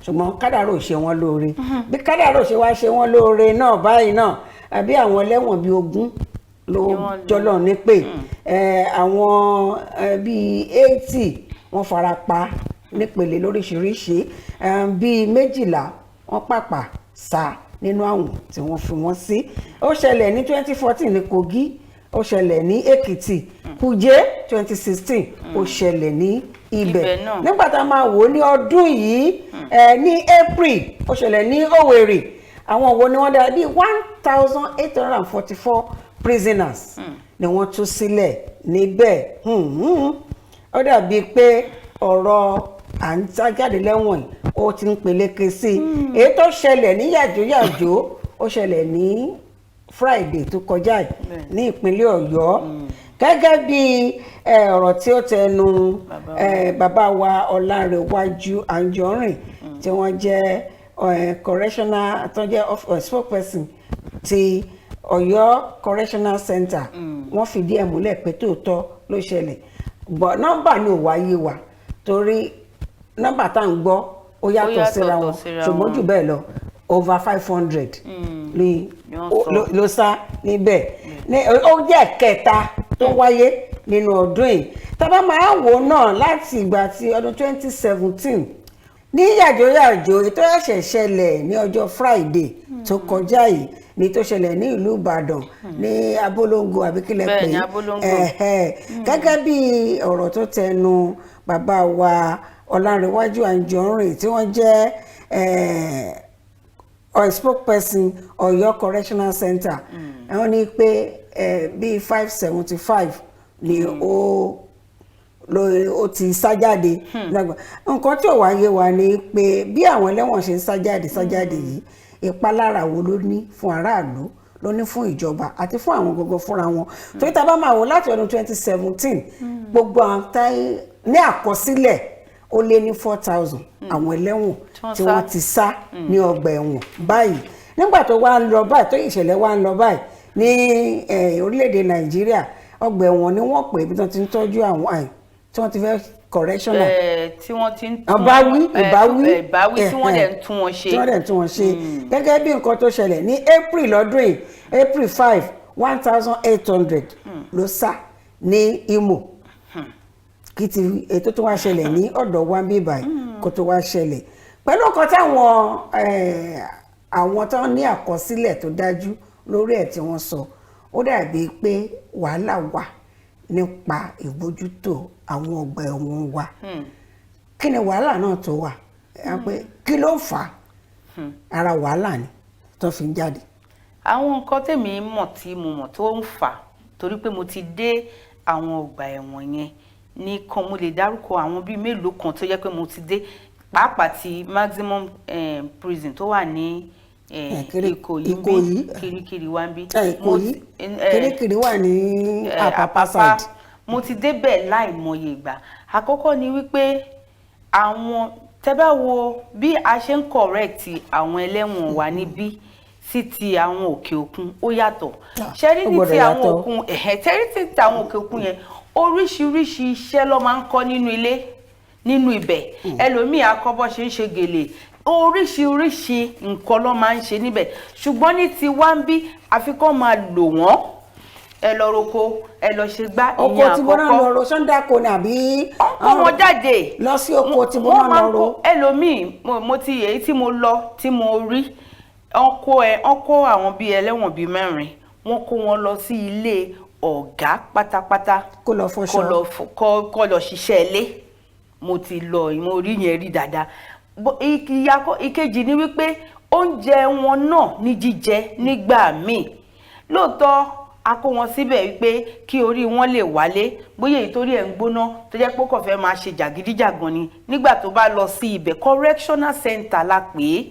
ṣùgbọ́n kádàrá ò ṣe wọ́n lóore bí kádàrá ò ṣe wá ṣe wọ́n lóore náà báyìí náà àbí àwọn ẹlẹ́wọ̀n bíi 20 ló jọlọ ní pé àwọn bíi 80 wọ́n fara pa nípele lóríṣiríṣi bíi 12 wọ́n pàpà sá nínú àwọn tí wọ́n fi wọ́n sí ó ṣẹlẹ̀ ní 2014 ní Kogi ó ṣẹlẹ̀ ní Èkìtì Kuje 2016 ó ṣẹlẹ̀ ní ibẹ̀ nígbà tá a máa wò ní ọdún yìí ní April ó ṣẹlẹ̀ ní Owerri àwọn wo ni wọ́n dá bí 1844 prisoners ni wọ́n tú sílẹ̀ níbẹ̀ ó dàbí pé ọ̀rọ̀ à ń jáde lẹ́wọ̀n yìí ó ti ń peléke sí i èyí tó ṣẹlẹ̀ ní yàjóyàjó ó ṣẹlẹ̀ ní Friday tó kọjá yìí ní ìpínlẹ̀ Ọ̀yọ́ gẹ́gẹ́ bí ọ̀rọ̀ tí ó tẹnu bàbá wa Ọlárẹ̀wájú Anjorin tí wọ́n jẹ́ correctional tó jẹ́ spokesperson ti Ọ̀yọ́ Correctional Center wọ́n fìdí ẹ̀ múlẹ̀ pé tòótọ́ ló ṣẹlẹ̀ bọ̀ nọ́mbà ni ò wáyé wa torí nọ́mbà tá à ń gbọ́ ó yàtọ̀ síra wọn ṣùgbọ́n jù bẹ́ẹ̀ lọ over 500 ni ló sá níbẹ̀ ó jẹ́ kẹta tó wáyé nínú ọdún yìí tàbá máa wò náà láti ìgbà tí ọdún 2017 ní yàjóyàjó ètò ẹ̀ṣẹ̀ ṣẹlẹ̀ ní ọjọ́ Friday tó kọjá yìí ní tó ṣẹlẹ̀ ní ìlú Ìbàdàn ní Abolongo àbíkílẹ̀ pé gẹ́gẹ́ bí ọ̀rọ̀ tó tẹnu bàbá wa Ọlárẹ̀wájú Anjorin tí wọ́n jẹ́ spokesperson Ọ̀yọ́ Correctional Center wọ́n ní pé bíi 575 ni ó ti sá jáde nǹkan tí ò wáyé wa ni pé bí àwọn ẹlẹ́wọ̀n ṣe ń sá jáde yìí ìpalára wo ló ní fún aráàlú ló ní fún ìjọba àti fún àwọn gógó fúnra wọn torí tá a bá máa wò láti ọdún 2017 gbogbo àwọn ní àkọsílẹ̀ ó lé ní 4,000 àwọn ẹlẹ́wọ̀n tí wọ́n ti sá ní ọgbà ẹ̀wọ̀n báyìí nígbà tó wá ń lọ báyìí tó ìṣẹ̀lẹ̀ wá ń lọ báyìí ní orílẹ̀-èdè Nàìjíríà ọgbà ẹ̀wọ̀n ni wọ́n pè bí wọ́n ti ń tọ́jú àwọn àì tí wọ́n ti fẹ́ correctional tí wọ́n ti ń ìbáwí tí wọ́n dẹ̀ ń tún wọn ṣe gẹ́gẹ́ bí nǹkan tó ṣẹlẹ̀ ní April lọ́dún yìí April 5 1,800 ló sá ní Imo kí ti ètò tó wá ṣẹlẹ̀ ní ọ̀dọ̀ wa bí báyìí kó tó wá ṣẹlẹ̀ pẹ̀lú nǹkan táwọn àwọn tó ní àkọsílẹ̀ tó dájú lórí ẹ̀ tí wọ́n sọ ó dàbí pé wàhálà wà nípa ìbójútó àwọn ọgbà ẹ̀wọ̀n wa kí ni wàhálà náà tó wà pé kí ló fà á ara wàhálà ni tó fi ń jáde. àwọn nǹkan tèmi mọ̀ tí mo mọ̀ tó ń fà torí pé mo ti dé àwọn ọgbà ẹ̀wọ̀n yẹn ní kan mo lè dárúkọ àwọn bíi mélòó kan tó jẹ́ pé mo ti dé pàápàá ti maximum prison tó wà ní Ìkòyí Kirikiri wá ń bí Kirikiri wà ní Apapa side mo ti débẹ̀ láìmọye ìgbà àkọ́kọ́ ni wípé àwọn tẹ́ bá wo bí a ṣe ń correct àwọn ẹlẹ́wọ̀n wa níbí sí ti àwọn òkè òkun ó yàtọ̀ ṣẹ́rí ní ti àwọn òkun ṣẹ́rí ti àwọn òkè òkun yẹn oríṣiríṣi iṣẹ́ ló máa ń kọ́ nínú ilé nínú ibẹ̀ ẹlòmíì akọ́bọ̀ ṣe ń ṣe gèlè oríṣiríṣi nǹkan ló máa ń ṣe níbẹ̀ ṣùgbọ́n ní ti wá ń bí àfikún máa lò wọ́n ẹ lọ roko ẹ lọ ṣe gbá ìyẹn oko tí bọ́nà lọ ro sọ́ńdàkọ ni àbí ọkọ wọn jáde lọ sí oko tí bọ́nà lọ ro. ẹlòmíì mo ti èyí tí mo lọ tí mo rí ọkọ àwọn bíi ẹlẹ́wọ̀n bíi 4 wọ́n kó wọn lọ sí ilé ọ̀gá pátápátá kó lọ fọṣọ kó lọ ṣiṣẹ́ ilé. Mo ti lọ mo rí yẹn rí dáadáa. Ìkejì ni wípé oúnjẹ wọn náà ní jíjẹ nígbà míì lóòótọ́ a kó wọn síbẹ̀ wípé kí orí wọn lè wálé bóyá ìtorí ẹ̀ ń gbóná tó jẹ́ pé kò fẹ́ máa ṣe jàgídíjàgan ni nígbà tó bá lọ sí ibẹ̀ correctional center la pè é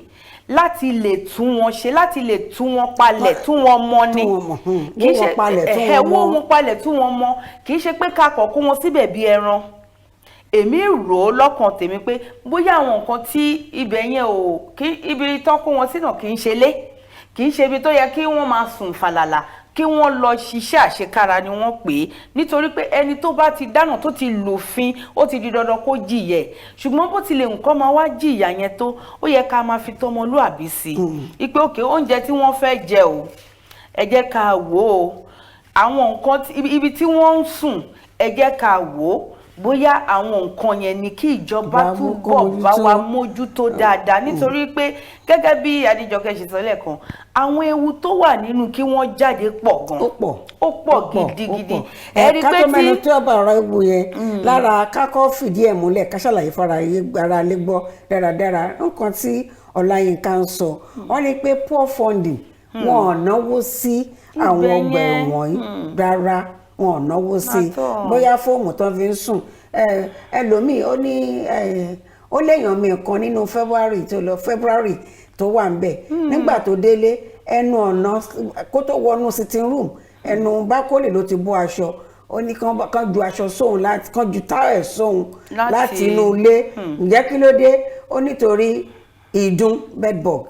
láti lè tún wọn ṣe láti lè tún wọn palẹ̀ tún wọn mọ́ ni kì í ṣe wọ́n wọn palẹ̀ tún wọn mọ́ kì í ṣe pé ká kọ̀ kó wọn síbẹ̀ bí ẹran. Èmi rò ó lọ́kàn tèmi pé bóyá àwọn nǹkan tí ibẹ̀ yẹn ò kí ibi tán kó wọn sínú kì í ṣe lé kì í ṣe ibi tó yẹ kí wọ́n máa sùn fàlàlà kí wọ́n lọ ṣiṣẹ́ àṣekára ni wọ́n pè é nítorí pé ẹni tó bá ti dáná tó ti lòfin ó ti di dandan kó jìyẹ ṣùgbọ́n bó tilẹ̀ nǹkan máa wá jìyà yẹn tó ó yẹ ká máa fi tọmọlúàbí sí i pé òkè oúnjẹ tí wọ́n fẹ́ jẹ o ẹ jẹ́ ká wò ó àwọn nǹkan ibi tí wọ́n ń sùn ẹ jẹ́ ká wò ó bóyá àwọn nǹkan yẹn ni kí ìjọba túbọ̀ bá wa mójútó dáadáa nítorí pé gẹ́gẹ́ bí Adejoke ṣe sọ lẹ́ẹ̀kan àwọn ewu tó wà nínú kí wọ́n jáde pọ̀ gan ó pọ̀ gidigidi ẹ rí pé tí tí ọba ọ̀rọ̀ ewu yẹn lára kákọ́ fìdí ẹ̀ múlẹ̀ ká ṣàlàyé fara ara lé gbọ́ dáradára nǹkan tí Ọláyínká ń sọ wọ́n ní pé poor funding wọn ò náwó sí àwọn ọgbà ẹ̀wọ̀n yìí rárá wọn ò náwó sí bóyá fóòmù tán fi ń sùn ẹlòmíì ó ní ó léèyàn mi kan nínú February tó wà ń bẹ̀ nígbà tó délé ẹnu ọ̀nà kó tó wọnú sitting room ẹnu bákólè ló ti bọ́ aṣọ ó ní kán ju aṣọ sóhun kán ju táwẹ̀ sóhun láti inú ilé ǹjẹ́ kí ló dé ó nítorí ìdun bedbug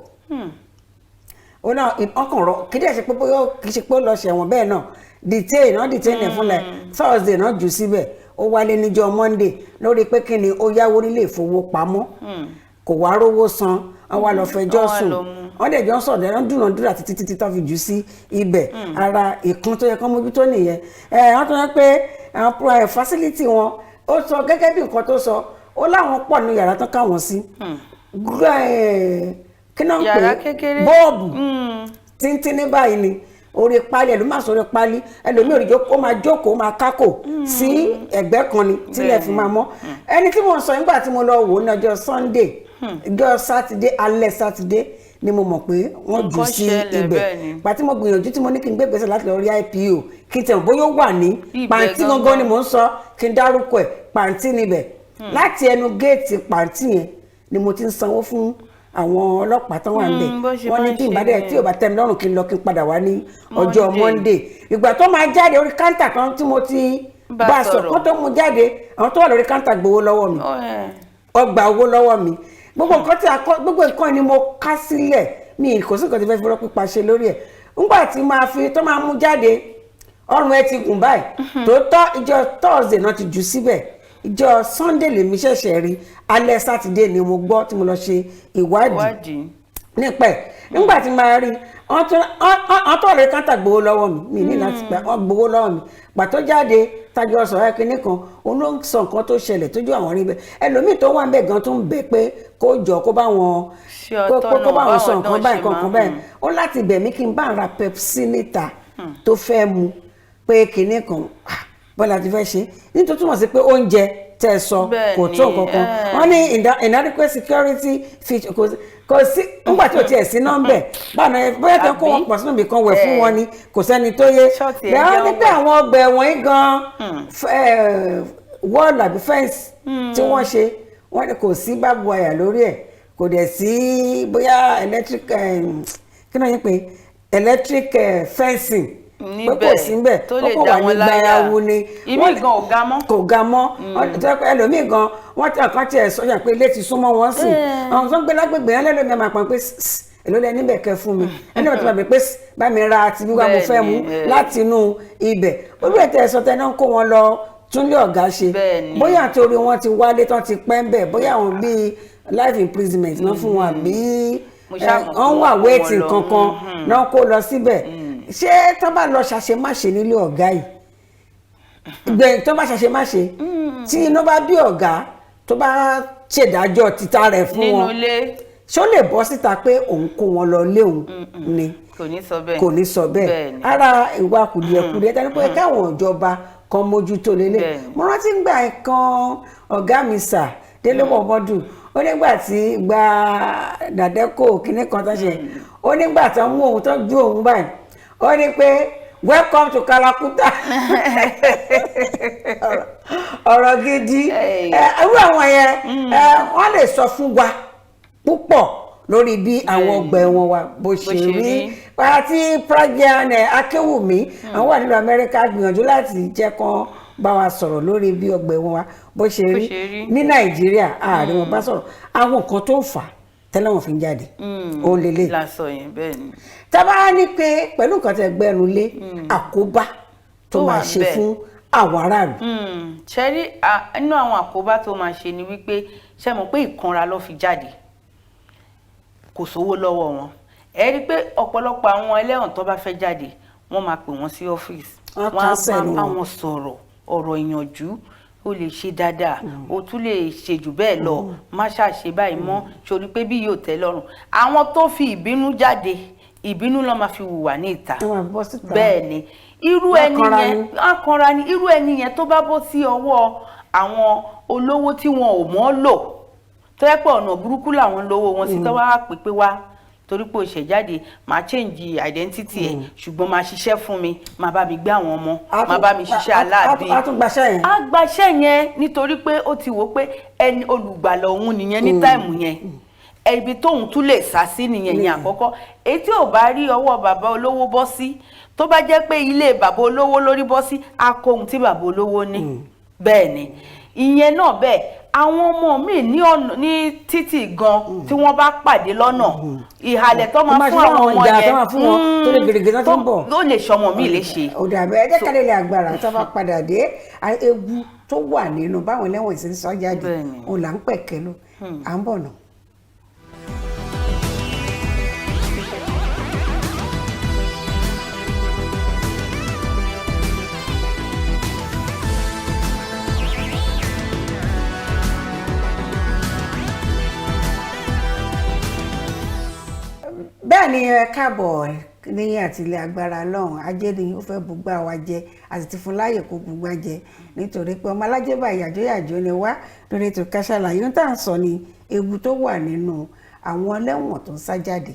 ó náà ọkàn rọ kí dẹ̀ ṣe pé bóyá kì í ṣe pé ó lọ ṣẹ̀wọ̀n bẹ́ẹ̀ náà detain ẹ̀ fún like Thursday náà jù síbẹ̀ ó wálé níjọ́ Monday lórí pé kí ni ó yáwó nílé ìfowópamọ́ kò wá rówó san wọ́n wá lọ fẹjọ́ sùn wọ́n dẹ̀ jọ sọ̀dọ̀ wọ́n dúnàdúrà títí tó fi jù sí ibẹ̀ ara ìkún tó yẹ kán mójútó nìyẹn wọ́n tó yẹ pé àwọn facility wọn ó sọ gẹ́gẹ́ bí nǹkan tó sọ ó láwọn pọ̀ ní yàrá tán káwọn sí kí náà ń pè bọ́ọ̀bù tíntín ní báyìí ni orí pálí ẹlòmíì máa sọ̀rọ̀ pálí ẹlòmíì òrìjọ ó máa jókòó máa kákò sí ẹ̀gbẹ́ kan ni tílẹ̀ fi máa mọ́ ẹni tí mo sọ nígbà tí mo lọ wò ní ọjọ́ Sunday ọjọ́ Sátidé alẹ́ Sátidé ni mo mọ̀ pé wọ́n jù sí ibẹ̀ pàtí mo gbìyànjú tí mo ní kí n gbé gbèsè láti lọ rí IPO kí n tẹ̀ bóyá ó wà ní pàǹtí gangan ni mò ń sọ kí n dárúkọ ẹ̀ pàǹtí níbẹ̀ láti ẹnu géètì pàǹtí yẹn ni mo ti ń sanwó fún àwọn ọlọ́pàá tó wà níbẹ̀ wọ́n ní tí ìbádẹ́ tí ò bá tẹ́ mi lọ́rùn kí n lọ kí n padà wá ní ọjọ́ Monday ìgbà tó máa jáde orí káńtà kan tí mo ti bá a sọ kó tó mú jáde àwọn tó wà lórí káńtà gbowó lọ́wọ́ mi ọgbà owó lọ́wọ́ mi gbogbo nǹkan ni mo ká sílẹ̀ mi kò sí nǹkan tí fẹ́ fi rọ́ pípa ṣe lórí ẹ̀ nígbà tí máa fi tó máa mú jáde ọrùn ẹ ti gùn báyìí tó tọ́ ìjọ Thursday náà ti jù síbẹ̀ ìjọ Sunday lèmi ṣẹ̀ṣẹ̀ rí alẹ́ Saturday ni mo gbọ́ tí mo lọ ṣe ìwádìí nípa ẹ̀ nígbà tí máa rí wọ́n tó rí káńtà gbowó lọ́wọ́ mi ní láti pẹ́ wọ́n gbowó lọ́wọ́ mi pàtó jáde tájọ sọ̀rọ̀ ẹ̀kíní kan òun ló ń sọ nǹkan tó ṣẹlẹ̀ tójú àwọn rí bẹ́ẹ̀ ẹlòmíì tó wà ń bẹ̀ gan tó ń bẹ̀ pé kó jọ kó bá wọn sọ nǹkan báyìí kankan báyìí ó láti bẹ̀ mí kí n bá ra Pepsi níta tó fẹ́ mu pé kíní kan bọ́lá ti fẹ́ ṣe nítorí túmọ̀ sí pé oúnjẹ tẹ́ sọ kò tó nǹkan wọ́n ní inadequate security feature kò sí nígbà tí o tiẹ̀ sí nọ́mbẹ̀ báwọn bóyá tó ń kó wọn pọ̀ sínú ibì kan wẹ̀ fún wọn ni kò sẹ́ni tó yé bẹ́ẹ̀ ní pé àwọn ọgbà ẹ̀wọ̀n yìí gan wall àbí fence tí wọ́n ṣe wọ́n ní kò sí barbed wire lórí ẹ̀ kò dẹ̀ sí bóyá electric kí náà yín pé electric fencing pé kò sí níbẹ̀ ó kò wà ní gbayawu ni ibi gan kò ga mọ́ ẹlòmíì gan wọ́n ti àkàn tiẹ̀ sọ́jà pé ilé ti súnmọ́ wọn sí àwọn tó ń gbé lágbègbè yẹn lẹ́lòmíì máa pọn pé èló lẹ níbẹ̀ kẹ fún mi ẹni wọ́n ti máa bẹ̀ pé bá mi ra àti bí wàá mo fẹ́ mu láti inú ibẹ̀ olùwẹ̀ tẹ̀ sọ tẹ náà kó wọn lọ túnlé ọ̀gá ṣe bóyá àtòrí wọn ti wálé tán ti pẹ́ ń bẹ̀ bóyá àwọn bíi life imprisonment náà fún wọn àbí wọ́n wà waiting kankan náà kó lọ síbẹ̀ ṣé tó bá lọ ṣàṣemáṣe nílé ọ̀gá yìí gbẹ̀yìn tó bá ṣàṣemáṣe tí iná bá bí ọ̀gá tó bá ṣèdájọ́ títà rẹ̀ fún wọn nínú ilé ṣó lè bọ́ síta pé òun kó wọn lọ lé òun ni kò ní sọ bẹ́ẹ̀ kò ní sọ bẹ́ẹ̀ ara ìwà kùdìẹ̀kùdìẹ̀ tẹ́lẹ̀ pé káwọn ìjọba kan mójútó lélẹ̀ mo rántí gbà kan ọ̀gá mi sà Délé Mọ̀mọ́dù ó nígbà tí gba dàdẹ́kò kínní kan tó ṣe ó nígbà tó mú òun tó ju òun báyìí ó ní pé welcome to Kalakuta ọ̀rọ̀ gidi irú àwọn yẹn wọ́n lè sọ fún wa púpọ̀ lórí bí àwọn ọgbà ẹ̀wọ̀n wa bó ṣe rí àti Pragian Akéwùmí àwọn wà nílùú Amẹ́ríkà gbìyànjú láti jẹ́ kán bá wa sọ̀rọ̀ lórí bí ọgbà ẹ̀wọ̀n wa bó ṣe rí ní Nàìjíríà ààrẹ wọn bá sọ̀rọ̀ àwọn nǹkan tó ń fà tẹ́lẹ̀ wọn fi ń jáde ó lélẹ̀ lásọ yẹn bẹ́ẹ̀ ni. tábà ní pé pẹ̀lú nǹkan tẹ́ gbẹ́nu lé àkóbá tó máa ṣe fún àwọn aráàlú. ṣẹ́rí inú àwọn àkóbá tó máa ṣe ni wípé ṣe mọ̀ pé ìkanra ló fi jáde kò sówó lọ́wọ́ wọn ẹ rí i pé ọ̀pọ̀lọpọ̀ àwọn ẹlẹ́wọ̀n tó bá fẹ́ jáde wọ́n máa pè wọ́n sí ọ́fíìsì wọ́n á bá wọn sọ̀rọ̀ ọ̀rọ̀ ìyànjú ó lè ṣe dáadáa ó tún lè ṣe jù bẹ́ẹ̀ lọ má ṣàṣe báyìí mọ́ sórí pé bí yóò tẹ́ lọ́rùn àwọn tó fi ìbínú jáde ìbínú ló máa fi hùwà ní ìta bẹ́ẹ̀ ni irú ẹni yẹn akànra ni irú ẹni yẹn tó bá bọ́ sí ọwọ́ àwọn olówó tí wọn ò mọ̀ lò tó yẹ pé ọ̀nà burúkú làwọn lówó wọn sí tó wá pè wá torí pé o ṣẹ̀ jáde máa change identity ẹ̀ ṣùgbọ́n máa ṣiṣẹ́ fún mi máa bá mi gbé àwọn ọmọ máa bá mi ṣiṣẹ́ aláàbí àgbàṣẹ́ yẹn nítorí pé ó ti wò pé ẹni olùgbàlà òun nìyẹn ní táìmù yẹn ibi tóun tún lè sá sí nìyẹn yẹn àkọ́kọ́ èyí tí ò bá rí ọwọ́ bàbá olówó bọ́ sí tó bá jẹ́ pé ilé bàbá olówó lórí bọ́ sí á kó ohun tí bàbá olówó ní bẹ́ẹ̀ ni ìyẹn náà bẹ́ẹ̀ àwọn ọmọ mi ní títì gan tí wọ́n bá pàdé lọ́nà ìhàlẹ̀ tó máa fún àwọn ọmọ yẹn tó lè gèrègè náà tó ń bọ̀ ló lè ṣọmọ mi lè ṣe. òdà àbẹ ẹjẹ kálẹ̀ lè agbára tó bá padà dé ewu tó wà nínú báwọn ẹlẹ́wọ̀n ìsìn sọ jáde òun là ń pẹ̀kẹ́ ló à ń bọ̀ náà. bẹ́ẹ̀ ni ẹ káàbọ̀ ní àtìlẹ̀ agbára lọ́hùn ajé ni ó fẹ́ bùgbà wa jẹ àti ti fún láyè kó bùgbà jẹ nítorí pé ọmọ alájẹ bá yàjó ni wá lórí ètò Ká Sálàyé ń tà ń sọ ni ewu tó wà nínú àwọn ẹlẹ́wọ̀n tó ń sá jáde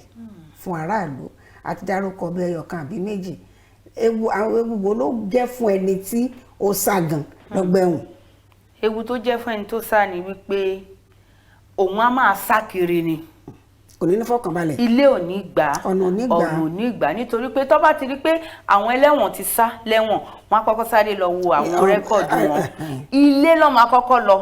fún aráàlú àti dárúkọ bí ẹyọ kan àbí méjì ewu wo ló jẹ́ fún ẹni tí ó sá gan lọ́gbà ẹ̀wọ̀n. ewu tó jẹ́ fún ẹni tó sá ni wípé òun á máa sá kiri ni kò ní fọkànbalẹ̀. ilé ò ní gbà ọ̀nà ò ní gbà nítorí pé tó bá ti rí pé àwọn ẹlẹ́wọ̀n ti sá lẹ́wọ̀n wọ́n á kọ́kọ́ sáré lọ wo àwọn rẹ́kọ̀dù wọn ilé ló máa kọ́kọ́ lọ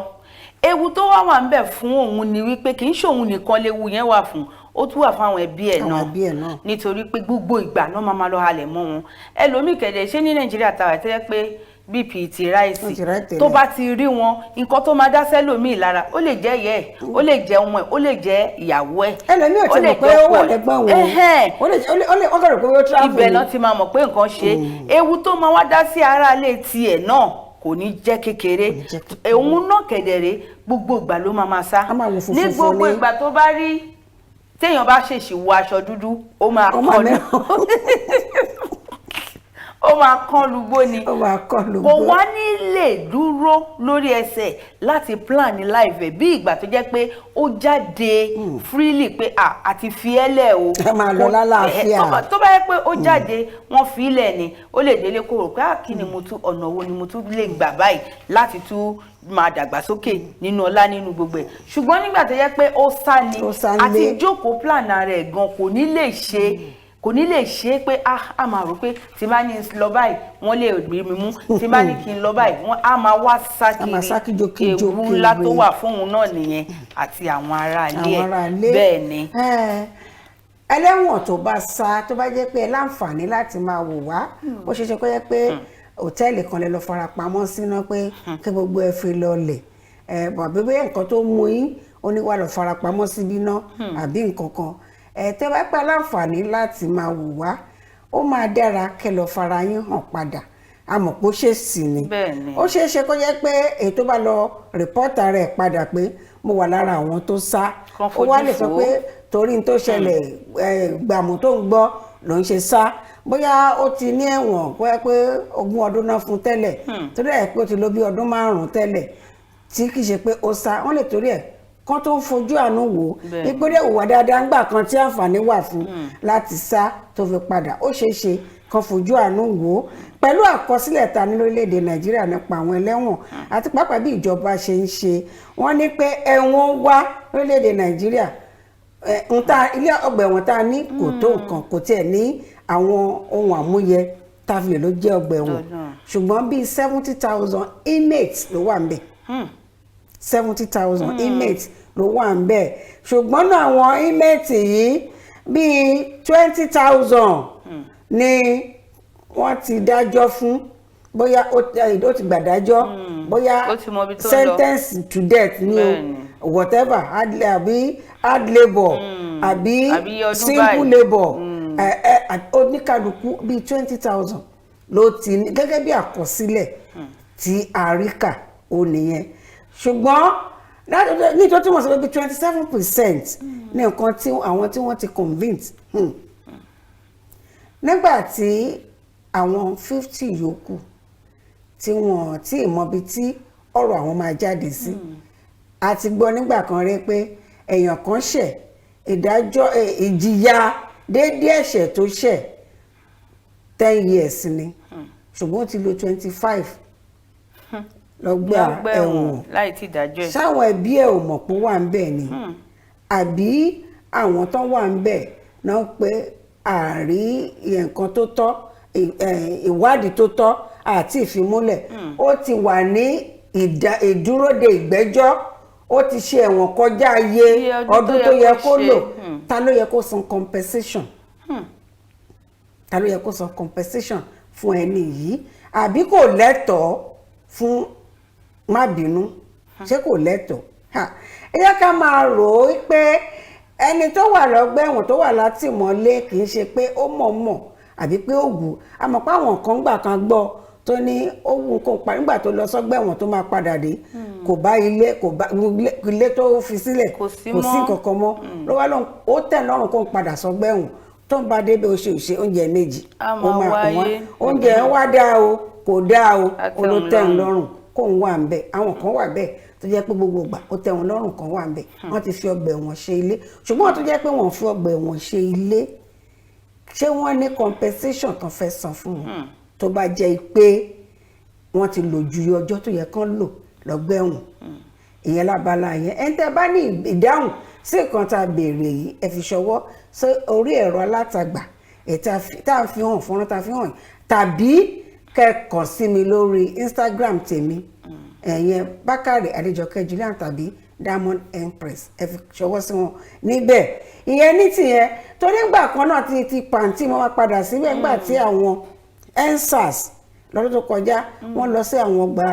ewu tó wà ń bẹ̀ fún òun ni wípé kì í ṣe òun nìkan léwu yẹn wà fún ó tún wà fún àwọn ẹbí ẹ̀ náà nítorí pé gbogbo ìgbà náà máa lọ halẹ̀ mọ́ wọn ẹlòmíì kẹ̀dẹ̀ ṣé ní Nàìjíríà tàwa tẹ́lẹ̀ pé bp ti ráìsì tó bá ti rí wọn nǹkan tó máa dá sẹ́lòmíì lára ó lè jẹ́ ìyá ẹ̀ ó lè jẹ́ ọmọ ẹ̀ ó lè jẹ́ ìyàwó ẹ̀ ẹlòmíì ò ti mọ̀ pé ó wà lẹ́gbọ̀n wọn ó kọ̀rọ̀ pé ó travel ibẹ̀ náà ti máa mọ̀ pé nǹkan ṣe ewu tó máa wá dá sí aráalé tiẹ̀ náà kò ní jẹ́ kékeré òun náà kẹ̀dẹ̀rẹ́ gbogbo ìgbà ló máa sá ní gbogbo ìgbà tó bá rí téèyàn bá ṣèṣì wọ aṣọ dúdú ó máa kọlu ó máa kán lugbó ni kò wá ní lè dúró lórí ẹsẹ̀ láti plan ní life bí ìgbà tó jẹ́ pé ó jáde freely pé àti fi ẹ́lẹ̀ o ẹ máa lọ lálàáfíà tó bá yẹ pé ó jáde wọ́n fi ilẹ̀ ni ó lè délé kó rò pé kí ni mo tún ọ̀nà wo ni mo tún lè gbà báyìí láti tún máa dàgbàsókè nínú ọlá nínú gbogbo ẹ̀ ṣùgbọ́n nígbà tó yẹ pé ó sá ni àti jókòó plan rẹ̀ gan kò ní lè ṣe pé a máa rò pé tí bá ní lọ báyìí wọ́n lè gbé mi mú tí bá ní kí n lọ báyìí wọ́n á máa wá sákiri ewu ńlá tó wà fún òun náà nìyẹn àti àwọn aráalé ẹ̀ bẹ́ẹ̀ ni. ẹlẹ́wọ̀n tó bá sá tó bá jẹ́ pé ẹ láǹfààní láti máa wò wá ó ṣeé ṣe kó jẹ́ pé hòtẹ́ẹ̀lì kan lè lọ fara pamọ́ síná pé kí gbogbo ẹ fi lọlẹ̀ bàbá bẹ́ẹ̀ nǹkan tó mú yín ó ní wà lọ fara pamọ́ síbí náà àbí nǹkan kan tẹ́ bá pẹ́ láǹfààní láti máa wò wá ó máa dára kẹ́ lọ fara yín hàn padà àmọ́ pé ó ṣe sí ni ó ṣeé ṣe kó jẹ́ pé èyí tó bá lọ rìpọ́tà rẹ̀ padà pé mo wà lára àwọn tó sá ó wá lè sọ pé torí n tó ṣẹlẹ̀ gbàmù tó ń gbọ́ ló ń ṣe sá bóyá ó ti ní ẹ̀wọ̀n bóyá pé 20 ọdún náà fún tẹ́lẹ̀ torí ẹ̀ pé ó ti lò bí ọdún 5 tẹ́lẹ̀ tí kì í ṣe pé ó sá wọ́n lè torí ẹ̀ kán tó ń fojú àánú wò ó ìpínlẹ̀ ìwà dáadáa ńgbà kan tí àǹfààní wà fún láti sá tó fi padà ó ṣeé ṣe kán fojú àánú wò ó pẹ̀lú àkọsílẹ̀ ta ní lórílẹ̀‐èdè nàìjíríà nípa àwọn ẹlẹ́wọ̀n àti pàápàá bí ìjọba ṣe ń ṣe wọ́n ní pé ẹ̀wọ̀n wá lórílẹ̀‐èdè nàìjíríà ilé ọgbà ẹ̀wọ̀n tá a ní kò tó nǹkan kò tiẹ̀ ní àwọn ohun àmúyẹ tá a fi lè ló jẹ́ ọgbà ẹ̀wọ̀n ṣùgbọ́n bíi 70,000 inmates ló wà ńbẹ̀ 70,000 inmates ló wà ńbẹ̀ ṣùgbọ́n náà àwọn inmates yìí bíi 20,000 ni wọ́n ti dájọ́ fún bóyá ó ti gbàdájọ́ bóyá sentence to death ni o whatever àbí hard labour àbí simple labour oníkàlùkù bíi 20,000 ló ti ní gẹ́gẹ́ bí àkọsílẹ̀ tí àríkà ó nìyẹn ṣùgbọ́n nítorí tí wọ́n sọ pé bíi 27% ní nǹkan tí àwọn tí wọ́n ti convince nígbà tí àwọn 50 yòókù tí wọ́n tí ìmọ̀bi tí ọ̀rọ̀ àwọn máa jáde sí a ti gbọ́ nígbà kan rí pé èèyàn kan ṣẹ̀ ìdájọ́ ìjìyà déédéé ẹ̀ṣẹ̀ tó ṣẹ̀ 10 years ni ṣùgbọ́n ó ti lò 25 lọ́gbà ẹ̀wọ̀n láì tí ìdájọ́ ẹ̀ sáwọn ẹbí ẹ̀ ò mọ̀ pé wà ń bẹ̀ ni àbí àwọn tó wà ń bẹ̀ náà pé àárí nǹkan tó tọ́ ìwádìí tó tọ́ àti ìfimúlẹ̀ ó ti wà ní ìdúróde ìgbẹ́jọ́ ó ti ṣe ẹ̀wọ̀n kọjá iye ọdún tó yẹ kó lò ta ló yẹ kó san compensation ta ló yẹ kó san compensation fún ẹni yìí àbí kò lẹ́tọ̀ọ́ fún má bínú ṣé kò lẹ́tọ̀ọ́ ẹ jẹ́ ká máa rò ó pé ẹni tó wà lọ́gbà ẹ̀wọ̀n tó wà látìmọ́lé kì í ṣe pé ó mọ̀ọ́mọ̀ àbí pé ó wù àmọ́ pé àwọn kan gbà kan gbọ́ tó ní ó wù kó pa nígbà tó lọ sọ́gbà ẹ̀wọ̀n tó máa padà dé kò bá ilé tó fi sílẹ̀ kò sí kankan mọ́ ló wá lóhùn ó tẹ̀ lọ́rùn kó ń padà sọ́gbà ẹ̀wọ̀n tó ń bá débẹ̀ ó ṣe oúnjẹ méjì ó máa kó wọn oúnjẹ wá dáa o kò dáa o ó ló tẹ̀ ń lọ́rùn kó ń wà ń bẹ̀ àwọn kan wà bẹ́ẹ̀ tó jẹ́ pé gbogbo ìgbà ó tẹ̀ wọn lọ́rùn kan wà ń bẹ̀ wọ́n ti fi ọgbà ẹ̀wọ̀n ṣe ilé ṣùgbọ́n tó jẹ́ pé wọ́n fi ọgbà ẹ̀wọ̀n ṣe ilé ṣé wọ́n ní compensation kan fẹ́ san fún wọn tó bá jẹ́ pé wọ́n ti lò ju ọjọ́ tó yẹ kán lò lọ́gbà ẹ̀wọ̀n ìyẹn lábala yẹn ẹni tẹ́ bá ní ìdáhùn sí nǹkan tá a béèrè yìí ẹ fi ṣọwọ́ sí orí ẹ̀rọ alátagbà tá a fi hàn fọ́nrán tá a fi hàn tàbí kẹ́kọ̀ọ́ sí mi lórí Instagram tèmi ẹ̀yẹn Bakare Adejoke Julian tàbí Diamond Empress ẹ fi ṣọwọ́ sí wọn níbẹ̀ ìyẹn ní tìyẹn torí ńgbà kan náà ti pàǹtí mo wá padà síbẹ̀ ńgbà tí àwọn EndSARS lọ́dún tó kọjá wọ́n lọ sí àwọn ọgbà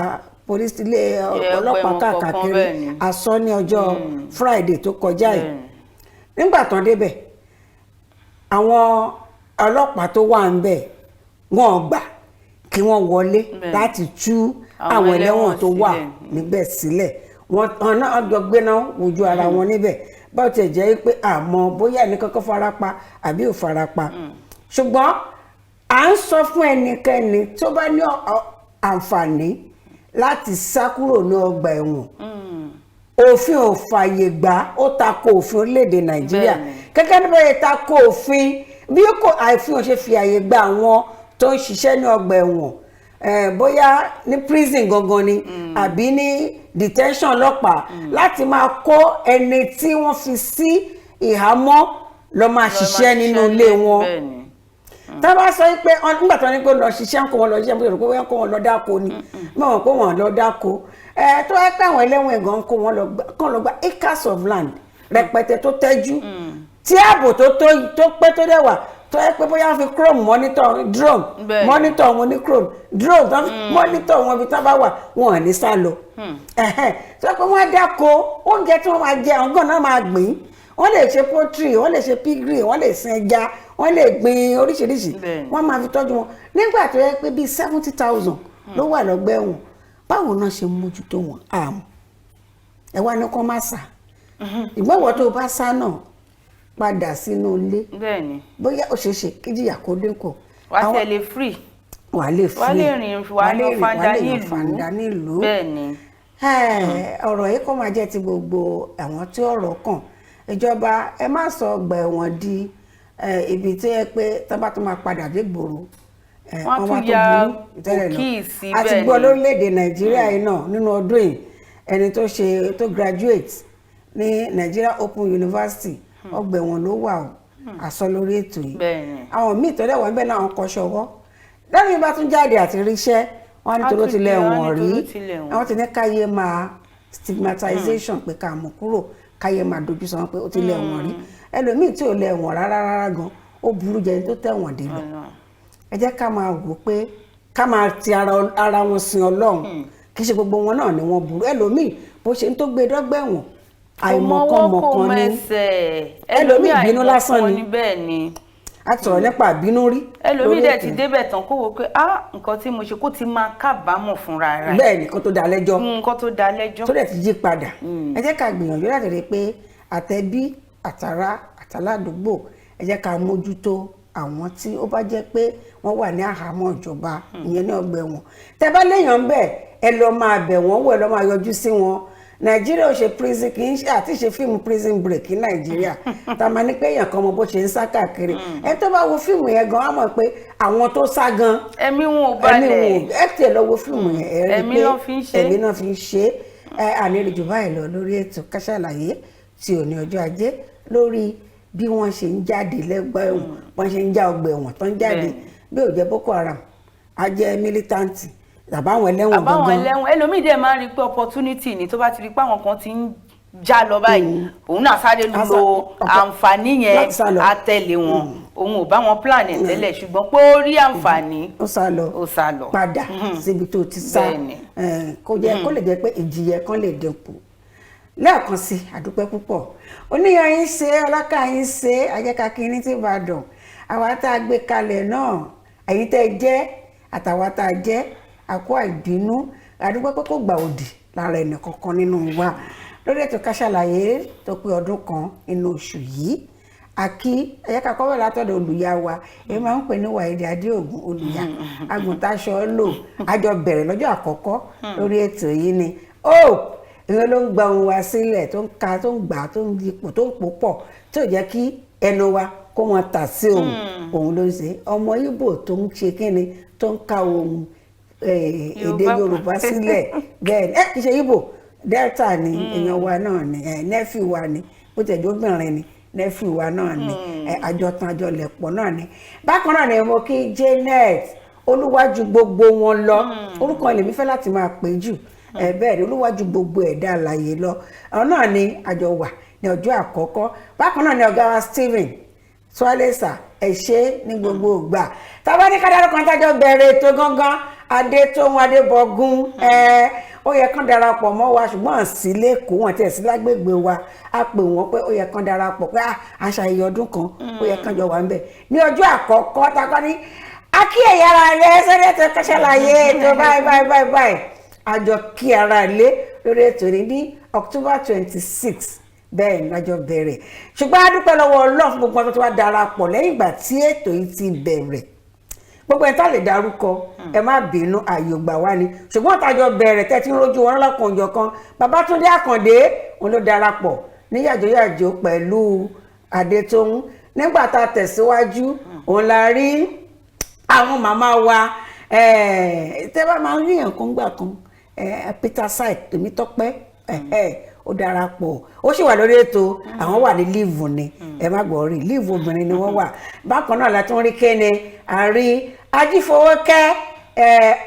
police ilé ọlọ́pàá káàkiri asọ́ ní ọjọ́ Friday tó kọjá yìí nígbà tán débẹ̀ àwọn ọlọ́pàá tó wà ń bẹ̀ wọ́n gbà kí wọ́n wọlé láti tú àwọn ẹlẹ́wọ̀n tó wà níbẹ̀ sílẹ̀ wọ́n náà jọ gbéná wojú ara wọn níbẹ̀ bá ti jẹ́ pé àmọ́ bóyá ẹni kankan farapa àbí ò farapa ṣùgbọ́n à ń sọ fún ẹnikẹ́ni tó bá ní àǹfààní láti sá kúrò ní ọgbà ẹ̀wọ̀n òfin ò fààyè gbà ó tako òfin orílẹ̀-èdè Nàìjíríà gẹ́gẹ́ bí bẹ́ẹ̀ tako òfin bí àìfin ò ṣe fi ààyè gba àwọn tó ń ṣiṣẹ́ ní ọgbà ẹ̀wọ̀n bóyá ní prison gangan ni àbí ní detention ọlọ́pàá láti máa kó ẹni tí wọ́n fi sí ìhámọ́ lọ máa ṣiṣẹ́ nínú ilé wọn tá a bá sọ pé nígbà tó ní pé lọ ṣiṣẹ́ ń kó wọn lọ ṣiṣẹ́ bóyá wọ́n kó wọn lọ dáko ni mọ̀ kó wọn lọ dáko tó yẹ pé àwọn ẹlẹ́wọ̀n ẹ̀gàn kó wọn lọ gba acres of land rẹpẹtẹ tó tẹ́jú tí ààbò tó pé tó dẹ̀ wà tó yẹ pé bóyá wọ́n fi chrome monitor drone monitor wọn ní chrome drone tó monitor wọn bí tó bá wà wọn ò ní sá lọ tó yẹ pé wọ́n dáko oúnjẹ tí wọ́n máa jẹ àwọn gan náà máa gbìn wọ́n lè ṣe poultry, wọ́n lè ṣe piggery, wọ́n lè sin ẹja, wọ́n lè gbin oríṣiríṣi wọ́n máa fi tọ́jú wọn nígbà tó yẹ pé bíi 70,000 ló wà lọ́gbà ẹ̀wọ̀n báwo náà ṣe mójútó wọn àmọ́ ẹ wá ní kó má sá ìgbọ́wọ́ tó bá sá náà padà sínú ilé bóyá ó ṣeéṣe kíjìyà kó dínkù wà á tẹ̀lé free wà á lè free wà á lè rìn wà á lè fàǹdà nílùú bẹ́ẹ̀ ni ọ̀rọ̀ yìí kó máa jẹ́ ti gbogbo àwọn tí ọ̀rọ̀ kàn ìjọba ẹ má sọ ọgbà ẹ̀wọ̀n di ibi tí ẹ pé tábà tó máa padà dé gbòòrò wọ́n tún ya òkì sí bẹ́ẹ̀ ni àti gbọ́ lórílẹ̀‐èdè nàìjíríà yìí náà nínú ọdún yìí ẹni tó graduate ní Nigeria Open University ọgbà ẹ̀wọ̀n ló wà ó àsọ lórí ètò yìí àwọn míì tó dẹ̀wọ̀n bẹ́ẹ̀ náà kọ́ ṣọwọ́ lẹ́yìn bá tún jáde àti ríṣẹ́ wọ́n ní tó ti lẹ̀ wọ̀n rí àwọn ti ní káyé máa stigmatization pé ká mú kúrò káyé máa dojú sọ pé ó ti lẹ̀ wọ̀n rí ẹlòmíì tí ò lẹ̀ wọ̀n rárá gan ó burú jẹ́ ní tó tẹ̀wọ̀n dé lọ ẹ jẹ́ ká máa wò pé ká máa ti ara wọn sin Ọlọ́run kì í ṣe gbogbo wọn náà ni wọ́n burú ẹlòmíì bó ṣe ń tó gbé dọ́gbẹ̀wọ̀n àìmọ̀kànmọ̀kàn ni ẹlòmíì ìbínú lásán ni a sọ̀rọ̀ nípa àbínú rí ẹlòmíì dẹ̀ ti débẹ̀ tán kó wo pé nǹkan tí mo ṣe kó ti máa kábàámọ̀ fúnra rẹ̀ bẹ́ẹ̀ ni nǹkan tó dá lẹ́jọ́ tó dẹ̀ ti yí padà ẹ jẹ́ ká gbìyànjú láti rí i pé àtẹ̀bí àtàrà àtàládùúgbò ẹ jẹ́ ká mójútó àwọn tí ó bá jẹ́ pé wọ́n wà ní àhámọ́ ìjọba ìyẹn ní ọgbà ẹ̀wọ̀n tẹ́ bá léèyàn ń bẹ̀ ẹ lọ máa bẹ̀ wọ́n wò ẹ lọ máa yọjú sí wọn nàìjíríà ò ṣe prison kì í ṣe àti ṣe fíìmù prison break ní nàìjíríà tá a máa ní pé èèyàn kan mọ bó ṣe ń sá káàkiri ẹ tó bá wo fíìmù yẹn gan á mọ̀ pé àwọn tó sá gan ẹ̀mí wọn ò balẹ̀ ẹ tẹ̀ lọ wo fíìmù yẹn ẹ rí ẹ̀mí náà fi ń ṣe ẹ̀mí náà fi ń ṣe ànírìjù báyìí lọ lórí ètò Ká Sálàyé tí ò ní ọjọ́ ajé lórí bí wọ́n ṣe ń jáde lẹ́gbà ẹ̀wọ̀n wọ́n ṣe ń já ọgbà ẹ̀wọ̀n tó ń jáde bí ò jẹ́ Boko Haram á jẹ́ militanti àbáwọn ẹlẹ́wọ̀n gangan àbáwọn ẹlẹ́wọ̀n ẹlòmíì dẹ̀ máa ń rí pé opportunity ni tó bá ti rí pé àwọn kan ti ń já lọ báyìí òun náà sáré lo àǹfààní yẹn àtẹ̀lé wọn òun ò bá wọn plan ẹ̀ tẹ́lẹ̀ ṣùgbọ́n pé ó rí àǹfààní ó sá lọ padà síbi tó ti sá kó lè jẹ́ pé ìjìyà kan lè dínkù lẹ́ẹ̀kan sí àdúpẹ́ púpọ̀ oníyan yín ṣe ọlọ́kà yín ṣe ajẹ́kakí ní ti Ìbàdàn àwa tá a gbé kalẹ̀ náà ẹ̀yin tẹ́ jẹ́ àtàwa tá a jẹ́ àkó àìbínú àdúpẹ́ pé kò gbà òdì lára ẹnì kankan nínú wa lórí ètò Ká Sálàyé tó pé ọdún kan inú oṣù yìí àkí ẹ̀yẹ́ka kọ́wé látọ̀dọ̀ olùyá wa èyí máa ń pè ní Wàhídì Adéògùn olùyá agùntàṣọ lò àjọ bẹ̀rẹ̀ lọ́jọ́ àkọ́kọ́ lórí ètò yìí ni ìyẹn ló ń gba ohun wa sílẹ̀ tó ń ka tó ń gbà tó ń yípo tó ń pò pọ̀ tó jẹ́ kí ẹnu wa kó wọn tà sí òun ló ń ṣe ọmọ Ìgbò tó ń ṣe kíni tó ń ka ohun èdè Yorùbá sílẹ̀ bẹ́ẹ̀ ni kì í ṣe Ìgbò Delta ni èèyàn wa náà ni nephew wa ni bó tẹ̀jú obìnrin ni nephew wa náà ni àjọtán àjọlẹ̀pọ̀ náà ni bákan náà ni mo kí Janet Olúwájú gbogbo wọn lọ orúkọ lèmi fẹ́ láti máa pè jù bẹ́ẹ̀ ni Olúwájú gbogbo ẹ̀dá àlàyé lọ àwọn náà ni àjọ wà ní ọjọ́ àkọ́kọ́ bákan náà ni ọ̀gá wa Stephen Swalesa ẹ ṣé ní gbogbo ìgbà tábà ní kádàrú kan tájọ bẹ̀rẹ̀ ètò gangan Adétóhun Adébọ̀gún ó yẹ kán darapọ̀ mọ́ wa ṣùgbọ́n sí lẹ́kọ̀ọ́ wọn tẹ̀ sí lágbègbè wa a pè wọ́n pé ó yẹ kán darapọ̀ pé àṣà iye ọdún kan ó yẹ kán jọ wà ń bẹ̀ ní ọjọ́ àkọ́kọ́ takọ́ ní akíyèyà ara rẹ̀ sẹ́dẹ̀ tó Ká Sálàyé ètò báyìí àjọ kí ara lé lórí ètò ní October 26 bẹ́ẹ̀ ni lájọ bẹ̀rẹ̀ ṣùgbọ́n a dúpẹ́ lọ́wọ́ Ọlọ́run gbogbo ọjọ́ tó wá darapọ̀ lẹ́yìn ìgbà tí ètò yìí ti bẹ̀rẹ̀ gbogbo ẹ̀ tá lè darúkọ ẹ má bínú ààyè ògbà wá ni ṣùgbọ́n tájọ bẹ̀rẹ̀ tẹ́tí ń rojú wọn lọ́kàn òjọ̀ kan Babátúndé Àkàndé òun ló darapọ̀ ní yàjóyàjó pẹ̀lú Adétóhun nígbà tá a tẹ̀síwájú òun la rí àwọn màmá wa tẹ́ bá máa ń rí nǹkan gbà kan Peter side Tèmítọ́pẹ́ ó darapọ̀ ó sì wà lórí ètò àwọn wà ní líìvù ni ẹ má gbọ́ rí líìvù obìnrin ni wọ́n wà bákan náà láti rí kéne àrí Ajífowókẹ́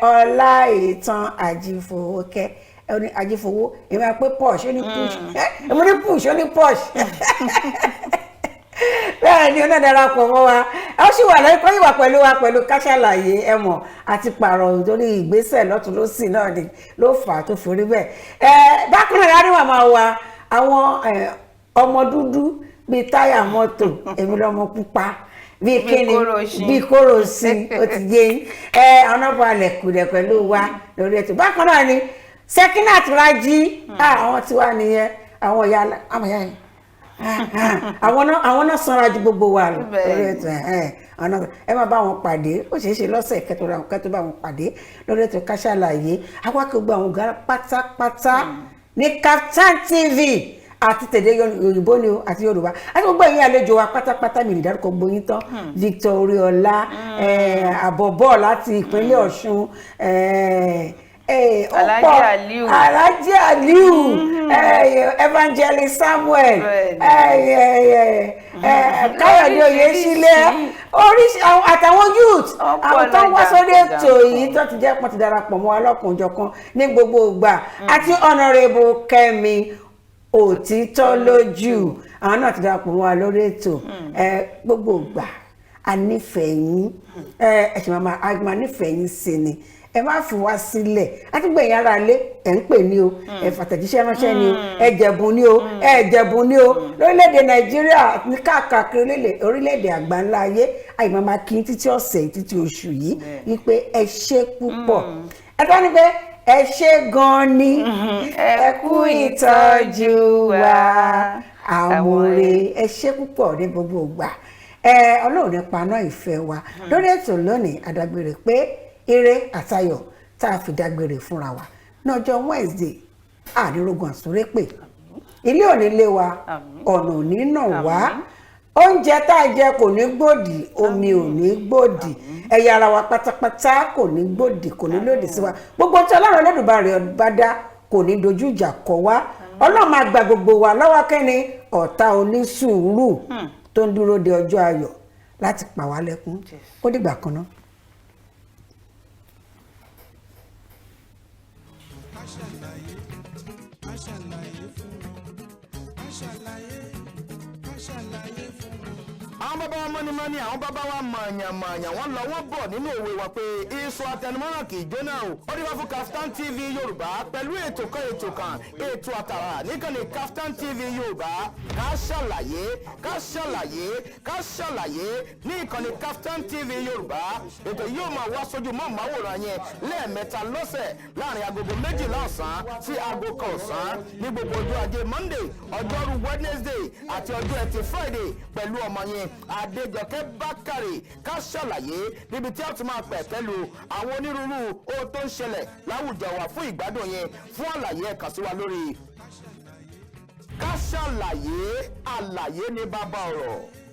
Ọláìtàn Ajífowókẹ́ ẹni Ajífowó èmi á pé posh ó ní push èmi ní push ó ní posh bẹ́ẹ̀ ni ọ̀nà darapọ̀ mọ́ wa ó sì wà lẹ́kọ́ ìwà pẹ̀lú wa pẹ̀lú Ká Sálàyé ẹ mọ̀ àti pààrọ̀ nítorí ìgbésẹ̀ lọ́tún lósì náà ni ló fà á tó forí bẹ́ẹ̀ bákan náà láti wà máa wa àwọn ọmọ dúdú bíi táyà mọ́tò èmi lọ́mọ pupa bíi kíni bíi kóròsì ó ti yé ọ̀nà balẹ̀ kùdẹ̀ pẹ̀lú wa lórí ètò bákan náà ni Sekinat Raji àwọn tiwa nìyẹn àwọn ìyá yẹn àwọn náà sanra ju gbogbo wa lọ lórí ètò ẹ máa bá wọn pàdé ó ṣeé ṣe lọ́sẹ̀ kẹtọ́ bá wọn pàdé lórí ètò Ká Sálàyé awákẹ́gbẹ́ àwọn ọ̀gá pátápátá ní Kaftan TV àti tèdè òyìnbó ni o àti Yorùbá àti gbogbo ẹ̀yin àlejò wa pátápátá mi ìdárúkọ gbóyin tán Victor Oriola àbọ̀bọ̀ láti ìpínlẹ̀ Ọ̀ṣun Alhaji Aliu Evangelist Samuel Káyọ̀dé Oyèsílẹ̀ oríṣi àtàwọn youth àwọn tó ń wá sórí ètò yìí tó ti jẹ́ pọ́n ti darapọ̀ mọ́ ọlọ́kùnjọ̀kan ní gbogbo ìgbà àti Honorable Kẹ́mi Òtítọ́ lójú àwọn náà ti darapọ̀ mọ́ wa lórí ètò gbogbo ìgbà a nífẹ̀ẹ́ yín ẹ ṣe máa nífẹ̀ẹ́ yín sí ni ẹ má fi wá sílẹ̀ àtúgbò ẹ̀yin ará ilé ẹ̀ ń pè ní o ẹ̀ fàtẹ̀jíṣẹ́ ránṣẹ́ ni o ẹ̀ jẹ̀bùn ni o ẹ̀ jẹ̀bùn ni o lórílẹ̀‐èdè Nàìjíríà ní káàkiri orílẹ̀‐èdè àgbáńlá ayé àyè máa kí títí ọ̀sẹ̀ títí oṣù yìí wípé ẹ ṣé púpọ̀ ẹ tọ́ ni pé ẹ ṣé gan-an ni ẹ kú ìtọ́jú wa àmúre ẹ ṣé púpọ̀ ní gbogbo ìgbà Ọlọ́run ní paná ìfẹ́ wa lórí ètò lónìí adágbére pé ire àtayọ̀ tá a fi dágbére fúnra wa lọ́jọ́ Wednesday àdírógún àsúrépè ilé òní lé wa ọ̀nà òní nà wá oúnjẹ tá a jẹ kò ní gbòdì omi ò ní gbòdì ẹ̀yà ara wa pátápátá kò ní gbòdì kò ní lòdì sí wa gbogbo tí Ọlọ́run Olódùmarè bá dá kò ní dojú ìjà kọ wá Ọlọ́run máa gba gbogbo wa lọ́wọ́ kẹ́ni ọ̀tá onísùúrù tó ń dúró de ọjọ́ ayọ̀ láti pa wá lẹ́kún ó dìgbà kan náà. àwọn bàbá wa mọ́nímọ́ní àwọn bàbá wa mọ̀ọ̀yàn wọ́n lọ wọ́n bọ̀ nínú òwe wa pé iṣu àtẹnumọ́ràn kì í jóná o ó dé wá fún Kaftan TV Yorùbá pẹ̀lú ètò kan ètò àtàrà níkànnì Kaftan TV Yorùbá Ká Sálàyé ní ìkànnì Kaftan TV Yorùbá ètò yóò máa wá sójú mọ́ọ̀máwòrán yẹn lẹ́ẹ̀mẹ́ta lọ́sẹ̀ láàrin agogo 12 ọ̀sán sí aago 1 ọ̀sán ní gbogbo ọjọ́ ajé Monday ọjọ́rú Wednesday àti ọjọ́ ẹtì Friday pẹ̀lú ọmọ yẹn Adejoke Bakare Ká Sálàyé níbi tí a ti máa pẹ̀ pẹ̀lú àwọn onírúurú ohun tó ń ṣẹlẹ̀ láwùjọ wa fún ìgbádùn yẹn fún àlàyé ẹ kàn sí wa lórí Ká Sálàyé àlàyé ní bàbá ọ̀rọ̀.